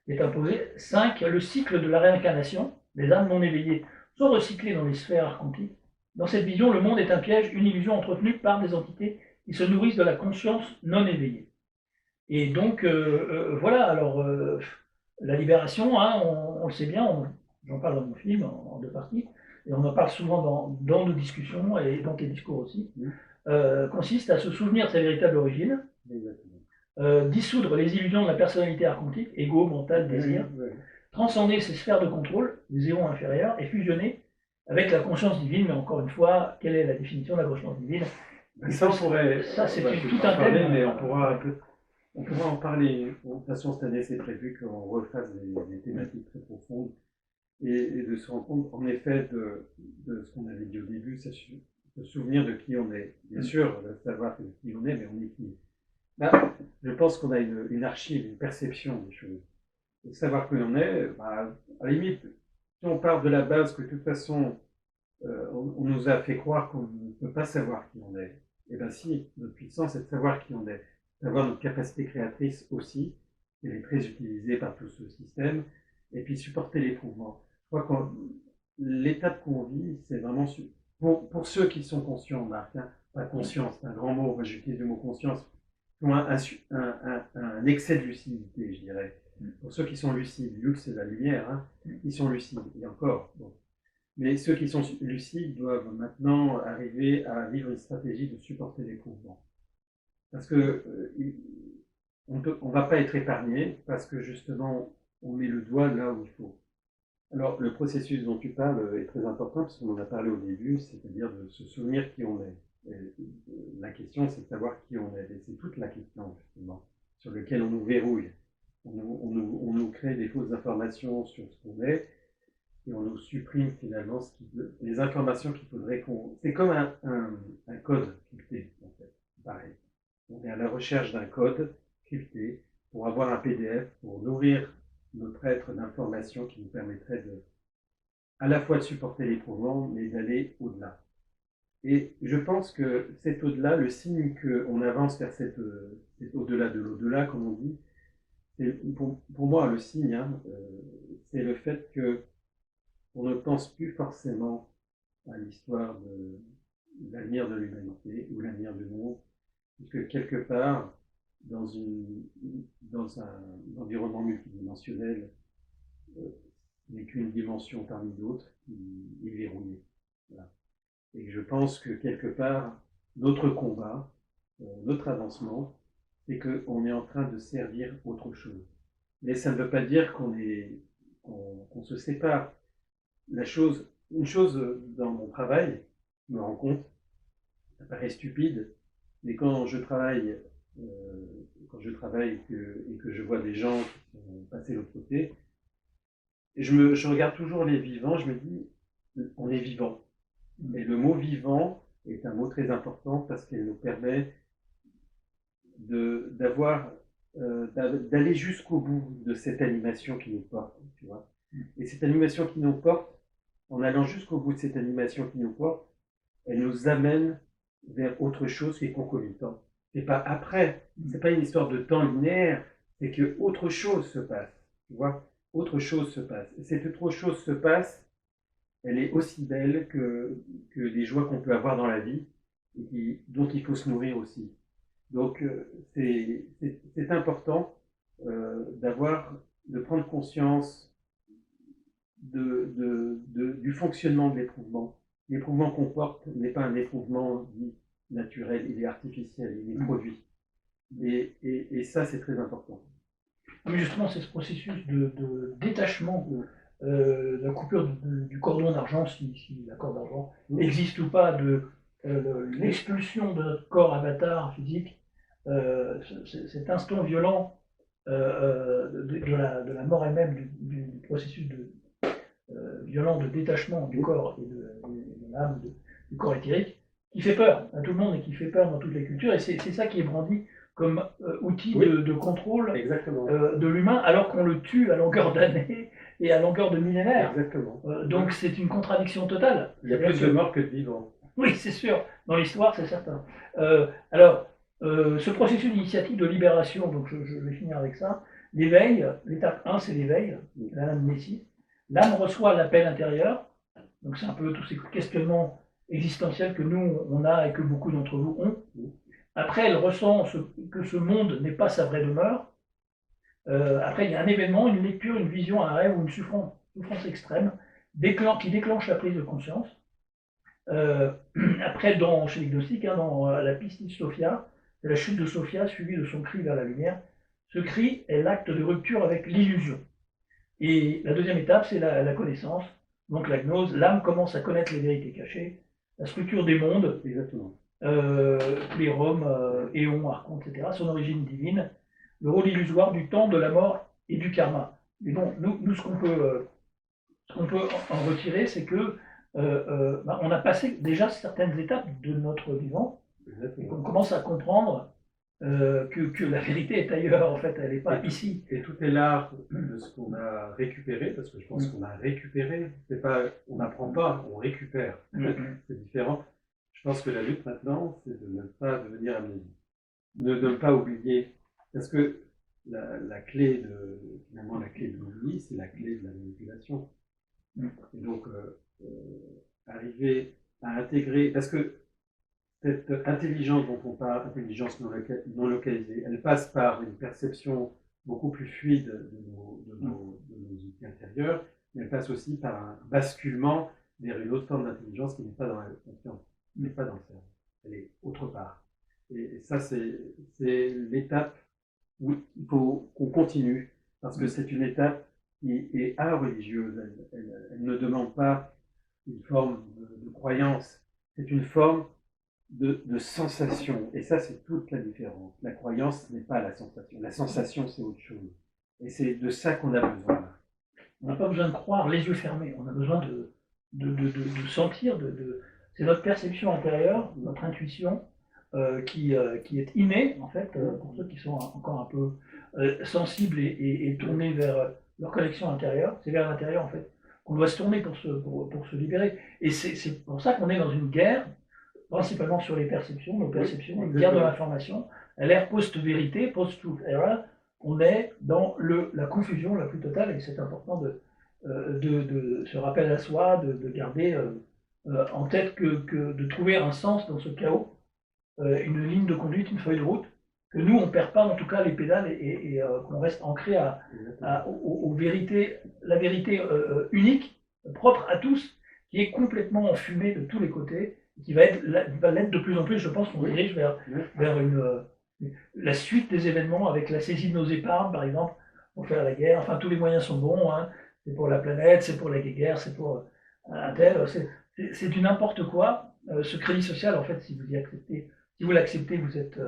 S2: qui est imposée. 5, le cycle de la réincarnation, les âmes non éveillées sont recyclées dans les sphères archontiques. Dans cette vision, le monde est un piège, une illusion entretenue par des entités qui se nourrissent de la conscience non éveillée. Et donc, voilà, alors, la libération, hein, on le sait bien, j'en parle dans mon film en 2 parties, et on en parle souvent dans nos discussions et dans tes discours aussi, consiste à se souvenir de sa véritable origine, dissoudre les illusions de la personnalité archontique, ego, mental, désir, transcender ses sphères de contrôle, les éons inférieurs, et fusionner avec la conscience divine, mais encore une fois, quelle est la définition de la conscience divine?
S3: Ça, c'est tout un thème, mais on pourra en parler. De toute façon, cette année, c'est prévu qu'on refasse des thématiques très profondes et de se rendre compte, en effet, de ce qu'on avait dit au début, c'est se souvenir de qui on est. Bien sûr, de savoir qui on est, mais on est qui. Là, je pense qu'on a une archive, une perception des choses. De savoir qui on est, à la limite, si on part de la base que de toute façon, on nous a fait croire qu'on ne peut pas savoir qui on est, et bien si, notre puissance est de savoir qui on est. d'avoir notre capacité créatrice aussi, elle est très utilisée par tout ce système, et puis supporter l'éprouvement. Je crois que l'étape qu'on vit, c'est vraiment pour ceux qui sont conscients, Marc, hein, pas conscience, c'est un grand mot, moi j'utilise le mot conscience, qui ont un excès de lucidité, je dirais. Pour ceux qui sont lucides, lux c'est la lumière, hein, ils sont lucides, et encore. Bon. Mais ceux qui sont lucides doivent maintenant arriver à vivre une stratégie de supporter l'éprouvement. Parce que on ne va pas être épargné, parce que justement, on met le doigt là où il faut. Alors, le processus dont tu parles est très important, parce qu'on en a parlé au début, c'est-à-dire de se souvenir qui on est. Et la question, c'est de savoir qui on est. Et c'est toute la question, justement, sur laquelle on nous verrouille. On nous crée des fausses informations sur ce qu'on est, et on nous supprime finalement les informations qu'il faudrait qu'on... C'est comme un code crypté, en fait. Pareil. On est à la recherche d'un code crypté pour avoir un PDF, pour nourrir notre être d'informations qui nous permettrait à la fois de supporter l'éprouvement, mais d'aller au-delà. Et je pense que cet au-delà, le signe qu'on avance vers cet au-delà de l'au-delà, comme on dit, c'est pour moi le signe, hein, c'est le fait que on ne pense plus forcément à l'histoire de l'avenir de l'humanité ou l'avenir du monde, puisque quelque part, dans un environnement multidimensionnel, n'est qu'une dimension parmi d'autres qui est verrouillée. Voilà. Et je pense que quelque part, notre combat, notre avancement, c'est qu'on est en train de servir autre chose. Mais ça ne veut pas dire qu'on se sépare. Une chose dans mon travail, je me rends compte, ça paraît stupide, mais quand je travaille et que je vois des gens qui sont passés de l'autre côté, je regarde toujours les vivants, je me dis, on est vivant. Et le mot vivant est un mot très important parce qu'il nous permet d'aller jusqu'au bout de cette animation qui nous porte, tu vois. Et cette animation qui nous porte, en allant jusqu'au bout de cette animation qui nous porte, elle nous amène vers autre chose qui est concomitant. C'est pas après, c'est pas une histoire de temps linéaire, c'est que autre chose se passe, tu vois. Autre chose se passe. Et cette autre chose se passe, elle est aussi belle que les joies qu'on peut avoir dans la vie et dont il faut se nourrir aussi. Donc c'est important de prendre conscience du fonctionnement de l'éprouvement. L'éprouvement qu'on porte n'est pas un éprouvement dit naturel, il est artificiel, il est produit. Et ça, c'est très important.
S2: Mais justement, c'est ce processus de détachement de la coupure du cordon d'argent, si la corde d'argent existe ou pas, de l'expulsion de notre corps avatar physique, cet instant violent de la mort elle-même, du processus violent de détachement du corps et de l'âme, du corps éthérique, qui fait peur à tout le monde et qui fait peur dans toutes les cultures. Et c'est ça qui est brandi comme outil de contrôle de l'humain, alors qu'on le tue à longueur d'années et à longueur de millénaires. Donc c'est une contradiction totale.
S3: Il y a plus de morts que de vivants.
S2: Oui, c'est sûr. Dans l'histoire, c'est certain. Ce processus d'initiative de libération, donc je vais finir avec ça. L'éveil, l'étape 1, c'est l'éveil, l'âme Messie. L'âme reçoit l'appel intérieur, donc c'est un peu tous ces questionnements existentiels que nous, on a et que beaucoup d'entre vous ont. Après, elle ressent que ce monde n'est pas sa vraie demeure. Après, il y a un événement, une lecture, une vision, un rêve ou une souffrance extrême qui déclenche la prise de conscience. Après, chez les gnostiques, dans la pistis Sophia, c'est la chute de Sophia suivie de son cri vers la lumière. Ce cri est l'acte de rupture avec l'illusion. Et la deuxième étape, c'est la connaissance. Donc la gnose, l'âme commence à connaître les vérités cachées, la structure des mondes, les Roms, éons, archontes, etc., son origine divine, le rôle illusoire du temps, de la mort et du karma. Mais bon, nous ce qu'on peut en retirer, c'est que on a passé déjà certaines étapes de notre vivant, et qu'on commence à comprendre que la vérité est ailleurs, en fait, elle n'est pas ici.
S3: Et tout est l'art de ce qu'on a récupéré, parce que je pense qu'on a récupéré. C'est pas, on n'apprend pas, on récupère. C'est différent. Je pense que la lutte maintenant, c'est de ne pas devenir amnésique. ne pas oublier, parce que la clé finalement, la clé de l'oubli, c'est la clé de la manipulation. Et donc, arriver à intégrer, parce que cette intelligence dont on parle, intelligence non localisée, elle passe par une perception beaucoup plus fluide de nos outils intérieurs, mais elle passe aussi par un basculement vers une autre forme d'intelligence qui n'est pas dans la conscience, qui n'est pas dans le cerveau, elle est autre part. Et ça, c'est l'étape où il faut qu'on continue, parce que c'est une étape qui est religieuse. Elle ne demande pas une forme de croyance, c'est une forme de sensation. Et ça, c'est toute la différence. La croyance n'est pas la sensation. La sensation, c'est autre chose. Et c'est de ça qu'on a besoin.
S2: On n'a pas besoin de croire les yeux fermés. On a besoin de sentir. C'est notre perception intérieure, notre intuition qui est innée, en fait, pour ceux qui sont encore un peu sensibles et tournés vers leur connexion intérieure. C'est vers l'intérieur, en fait, qu'on doit se tourner pour se libérer. Et c'est pour ça qu'on est dans une guerre, principalement sur les perceptions, nos perceptions, une guerre de l'information, à l'ère post-vérité, post-truth era. On est dans la confusion la plus totale, et c'est important de se rappeler à soi, de garder en tête que de trouver un sens dans ce chaos, une ligne de conduite, une feuille de route, que nous, on ne perd pas en tout cas les pédales et qu'on reste ancré aux vérités, la vérité unique, propre à tous, qui est complètement enfumée de tous les côtés, qui va l'être de plus en plus. Je pense qu'on dirige vers la suite des événements avec la saisie de nos épargnes, par exemple, pour faire la guerre. Enfin, tous les moyens sont bons, hein. C'est pour la planète, c'est pour la guerre, c'est pour un tel. C'est du n'importe quoi. Ce crédit social, en fait, si vous l'acceptez, vous êtes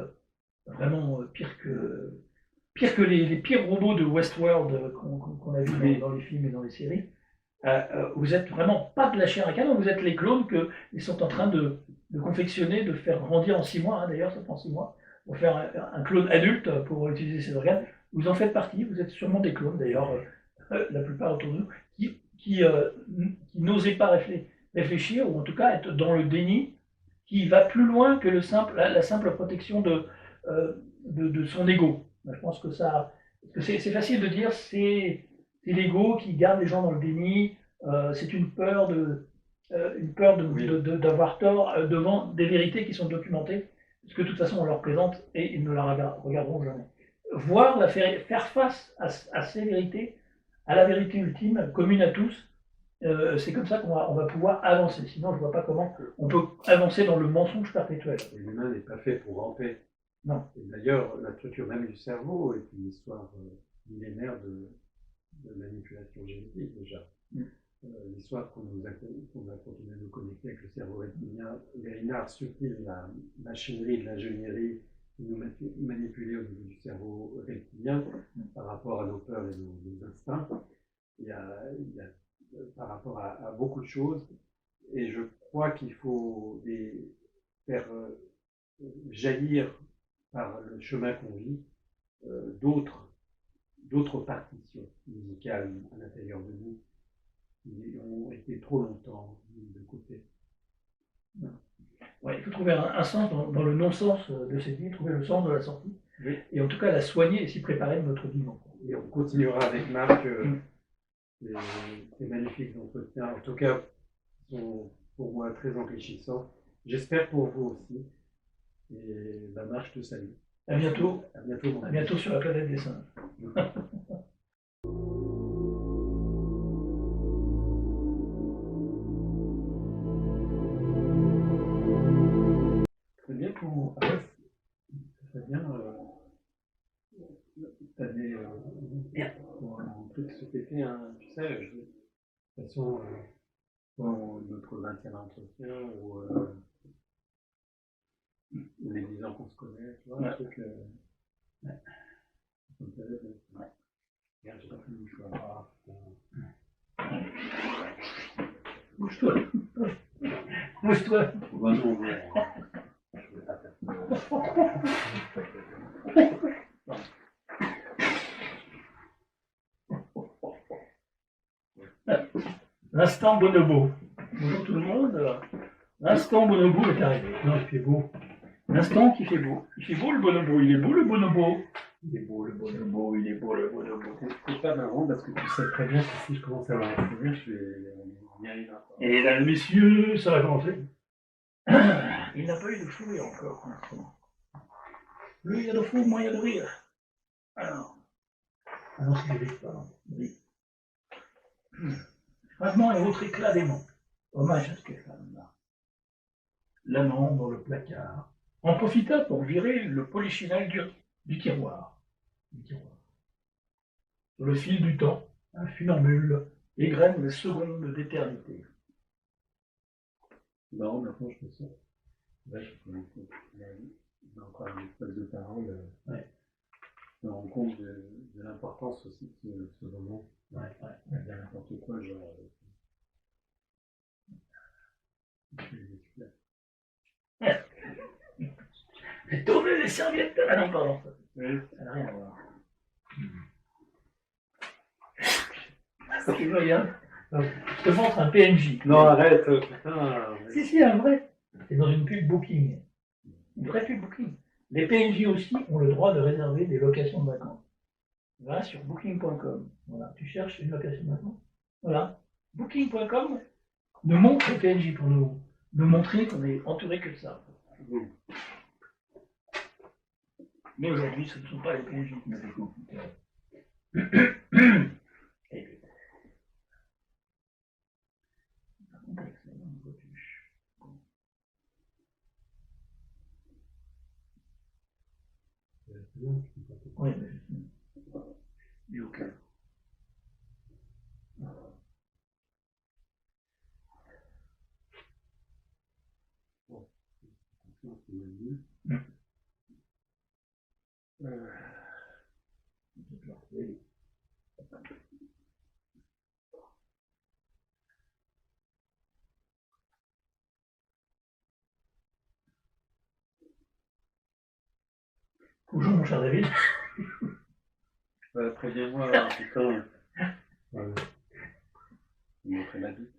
S2: vraiment pire que les pires robots de Westworld qu'on a vu dans les films et dans les séries. Vous êtes vraiment pas de la chair à canon, vous êtes les clones qu'ils sont en train de confectionner, de faire grandir en 6 mois, hein, d'ailleurs ça prend 6 mois, pour faire un clone adulte pour utiliser ses organes. Vous en faites partie, vous êtes sûrement des clones d'ailleurs, la plupart autour de nous, qui n'osaient pas réfléchir, ou en tout cas être dans le déni, qui va plus loin que la simple protection de son ego. Je pense que c'est facile de dire c'est l'ego qui garde les gens dans le déni, c'est une peur d'avoir tort devant des vérités qui sont documentées, parce que de toute façon on leur présente et ils ne la regarderont jamais. Faire face à ces vérités, à la vérité ultime, commune à tous, c'est comme ça qu'on va pouvoir avancer. Sinon, je ne vois pas comment on peut avancer dans le mensonge perpétuel.
S3: L'humain n'est pas fait pour ramper.
S2: Non.
S3: Et d'ailleurs, la structure même du cerveau est une histoire millénaire de manipulation génétique déjà. L'histoire qu'on a continué de nous connecter avec le cerveau reptilien, les arts subtils, la machinerie de l'ingénierie qui nous manipulait au niveau du cerveau reptilien par rapport à nos peurs et nos instincts. Il y a par rapport à beaucoup de choses, et je crois qu'il faut faire jaillir par le chemin qu'on vit d'autres partitions musicales à l'intérieur de nous qui ont été trop longtemps mises de côté.
S2: Ouais, il faut trouver un sens dans le non-sens de cette vie, trouver le sens de la sortie, oui. Et en tout cas la soigner et s'y préparer de notre vivant.
S3: Et on continuera avec Marc ces magnifiques entretiens, en tout cas, sont pour moi très enrichissants. J'espère pour vous aussi. Et Marc, je te salue.
S2: À bientôt.
S3: À
S2: bientôt sur la planète des singes.
S3: Très bien pour. Très bien. T'avais un truc sur TT, hein, tu sais, de toute façon, pour notre 20e entretien ou les 10 ans qu'on se connaît, tu vois, un truc. Ça m'intéresse. Regarde, j'ai pas fait le mouchoir.
S2: Bouge-toi. Bouge-toi.
S3: Bah non, non. Je vais pas faire
S2: L'instant bonobo. Bonjour tout le monde. L'instant bonobo est arrivé. Non, il fait beau. L'instant qui fait beau. Il fait beau le bonobo, il est beau le bonobo. Il est beau le bonobo, il est beau le bonobo.
S3: C'est pas marrant parce que tu sais très bien que si je commence à avoir un sourire, je vais y arriver.
S2: Et là, messieurs, ça va commencer. Il n'a pas eu de fou rire encore pour l'instant. Lui, il y a de fou, moi, il y a de rire. Alors. Ah non, c'est Eric, pardon. Oui. Fragment et autre éclat d'aimant. Hommage à Stéphane. L'amant dans le placard en profita pour virer le polichinelle du tiroir. Sur le fil du temps, un funambule égrène les secondes d'éternité.
S3: Non, maintenant je me sens. Là, il y a encore une espèce de parole.
S2: Ouais.
S3: Je me rends compte de l'importance aussi de ce moment.
S2: Ouais.
S3: Bien n'importe quoi, genre.
S2: J'ai tourné les serviettes. Ah non, pardon.
S3: Oui.
S2: Ça n'a rien à voir. Tu regardes. Je te montre un PNJ.
S3: Non, arrête, putain.
S2: Si, un vrai. C'est dans une pub Booking. Une vraie pub Booking. Les PNJ aussi ont le droit de réserver des locations de vacances. Va sur booking.com. Voilà, tu cherches une location de vacances. Voilà. Booking.com nous montre les PNJ pour nous montrer qu'on est entouré que de ça. Mais aujourd'hui, ce ne sont pas les PNJ qui nous écoutent. Oui, mais je sais. Du ok. Bonjour mon cher David.
S3: Préviens-moi, putain. Il me ferait la bite.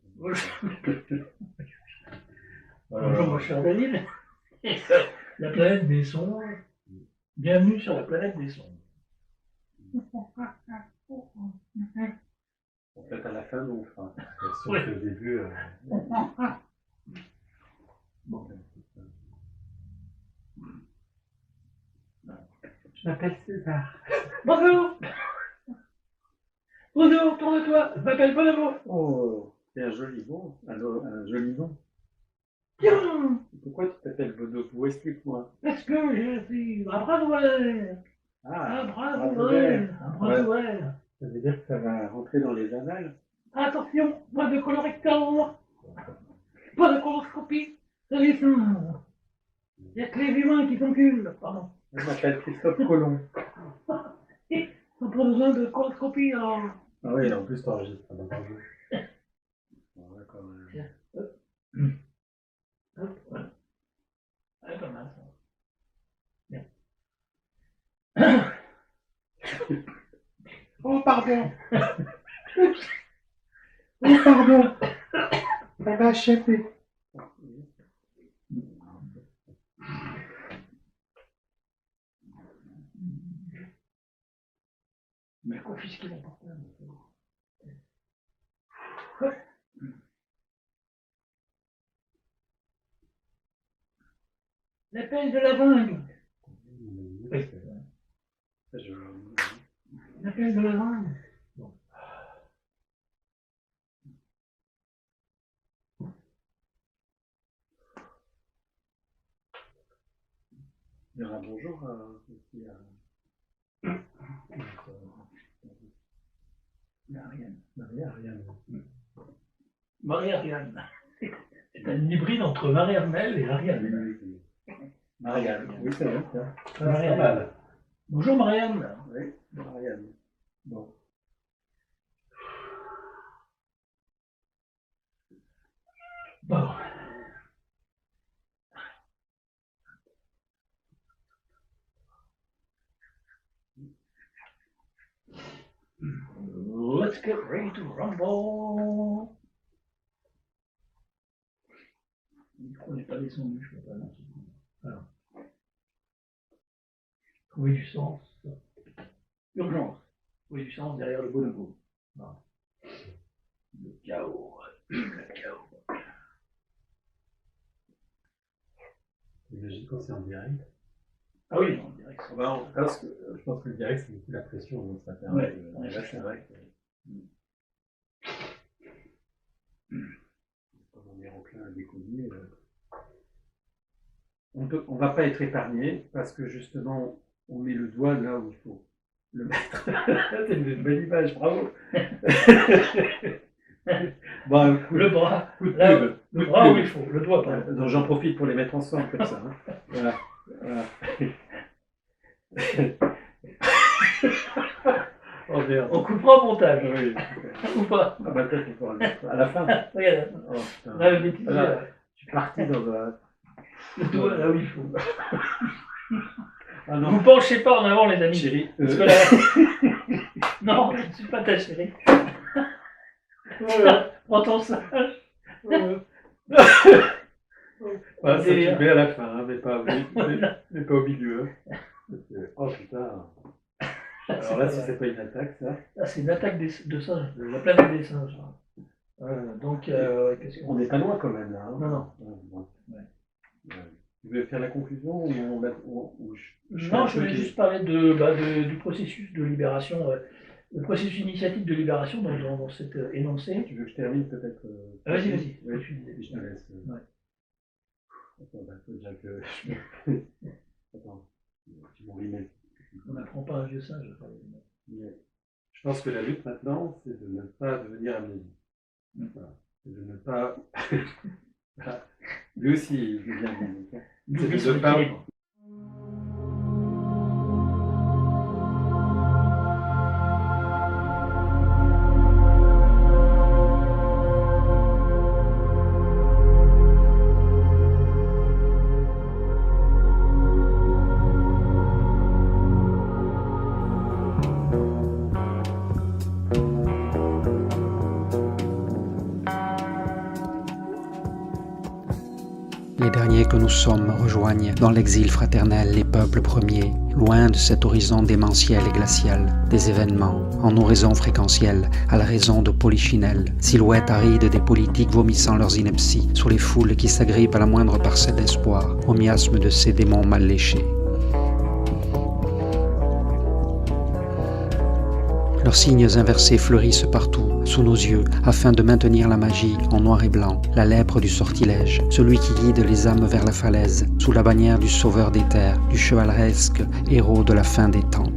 S2: Bonjour mon cher David. La planète des songes. Bienvenue sur la planète des songes.
S3: En fait, à la fin, on fera. Sur
S2: Oui.
S3: le début.
S2: Bon.
S3: Je m'appelle César.
S2: Bonjour. Bonjour, tourne-toi. Je m'appelle Bonobo.
S3: Oh, c'est un joli nom. Un joli nom.
S2: Tiens,
S3: Pourquoi tu t'appelles Bonobo? Explique-moi.
S2: est-ce que je suis un bras ouvert?
S3: Ah,
S2: Un bras
S3: bras
S2: ouvert. Un bras
S3: Ouais.
S2: ouvert.
S3: ça veut dire que ça va rentrer dans les annales.
S2: Attention, pas de colorecteur. Pas de coloscopie. C'est les seins. Il n'y a que les humains qui s'enculent. Pardon.
S3: Je m'appelle Christophe Colomb.
S2: Ils n'ont pas besoin de coloscopie alors.
S3: Ah oui, en plus t'enregistres dans un jeu. Bon, d'accord.
S2: Hop, voilà. Ah, pas mal ça. Bien.
S3: Oh, pardon. Oh, pardon. Ça va échapper.
S2: Mais confisquer mon portable. L'appel de la vingue. Oui. L'appel de la vingue. Bon.
S3: Il y aura bonjour aussi à
S2: Marianne.
S3: Marie-Ariane.
S2: Marie-Ariane. C'est un hybride entre Marie-Armelle et Ariane. Marianne.
S3: Oui, c'est vrai, tiens.
S2: Marianne.
S3: Pas mal.
S2: Bonjour Marianne.
S3: Oui, Marianne. Bon.
S2: Bon. Let's get ready to rumble. Le micro n'est pas descendu, je peux pas lancer. Alors. trouver du sens. Urgence. Trouver du sens derrière le bonobo. Voilà. Le chaos. Le chaos.
S3: Imagine quand c'est en direct.
S2: Ah oui, on dirait que
S3: Je pense que le direct, c'est beaucoup la pression, donc ça permet
S2: Ouais,
S3: de.
S2: ouais,
S3: Là,
S2: c'est
S3: c'est
S2: ça.
S3: vrai que. Comme on est en plein déconnu, on va pas être épargné parce que justement, on met le doigt là où il faut le mettre. C'est une belle image, bravo. Bon,
S2: le bras,
S3: coup de
S2: là,
S3: pub.
S2: le bras où il faut, le doigt, pardon.
S3: Donc j'en profite pour les mettre ensemble comme ça. Hein. Voilà. Voilà. Oh merde.
S2: On coupera au montage.
S3: Oui.
S2: Ou pas.
S3: Ah bah peut-être qu'on pourra le mettre à la fin.
S2: Regarde,
S3: Oh putain.
S2: là, le bêtisier,
S3: Voilà.
S2: là.
S3: Je suis parti dans un.
S2: Le doigt là où il faut.
S3: Ah non,
S2: Vous penchez pas en avant, les amis.
S3: chérie.
S2: Parce que là... non, je ne suis pas ta chérie. Prends ton sage.
S3: Ça tu mets à la fin, hein, mais pas au milieu. Oh putain. Alors là, si c'est pas une attaque, ça.
S2: Ah, c'est une attaque de singes, de la planète des singes. Donc, qu'est-ce qu'on...
S3: On n'est pas loin quand même là. Hein.
S2: Non, non.
S3: Ouais. Tu veux faire la conclusion ou
S2: Non, je voulais juste parler du processus de libération, le processus initiatique de libération dans cet énoncé.
S3: Tu veux que je termine peut-être
S2: Vas-y.
S3: Oui, je te laisse.
S2: Ouais.
S3: Attends, faut déjà que Attends, tu m'en rimais.
S2: On n'apprend pas un vieux singe.
S3: Je pense que la lutte maintenant, c'est de ne pas devenir amnésique. Voilà. C'est de ne pas. Lui aussi, il devient amnésique. C'est de ne pas.
S4: Les derniers que nous sommes rejoignent dans l'exil fraternel les peuples premiers, loin de cet horizon démentiel et glacial, des événements, en oraison fréquentielle, à la raison de polichinelle, silhouettes arides des politiques vomissant leurs inepties, sur les foules qui s'agrippent à la moindre parcelle d'espoir, au miasme de ces démons mal léchés. Leurs signes inversés fleurissent partout, sous nos yeux, afin de maintenir la magie en noir et blanc, la lèpre du sortilège, celui qui guide les âmes vers la falaise, sous la bannière du sauveur des terres, du chevaleresque héros de la fin des temps.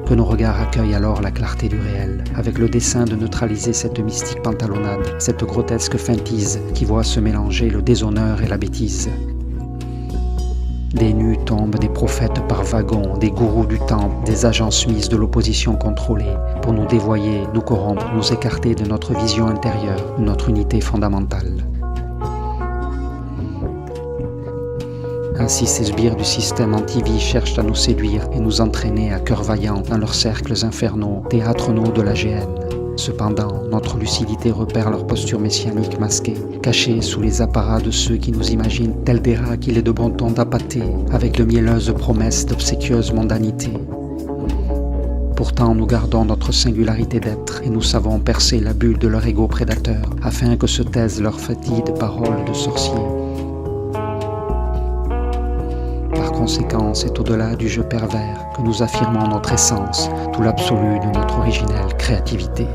S4: Que nos regards accueillent alors la clarté du réel, avec le dessein de neutraliser cette mystique pantalonnade, cette grotesque feintise qui voit se mélanger le déshonneur et la bêtise. Des nus tombent des prophètes par wagons, des gourous du temple, des agents suisses de l'opposition contrôlée, pour nous dévoyer, nous corrompre, nous écarter de notre vision intérieure, de notre unité fondamentale. Ainsi ces sbires du système anti-vie cherchent à nous séduire et nous entraîner à cœur vaillant dans leurs cercles infernaux, théâtrenaux de la GN. Cependant, notre lucidité repère leur posture messianique masquée, cachée sous les apparats de ceux qui nous imaginent tels des rats qu'il est de bon ton d'appâter, avec de mielleuses promesses d'obséquieuse mondanité. Pourtant, nous gardons notre singularité d'être et nous savons percer la bulle de leur égo prédateur, afin que se taisent leurs fatides paroles de sorciers. Par conséquent, c'est au-delà du jeu pervers que nous affirmons notre essence, tout l'absolu de notre originelle créativité.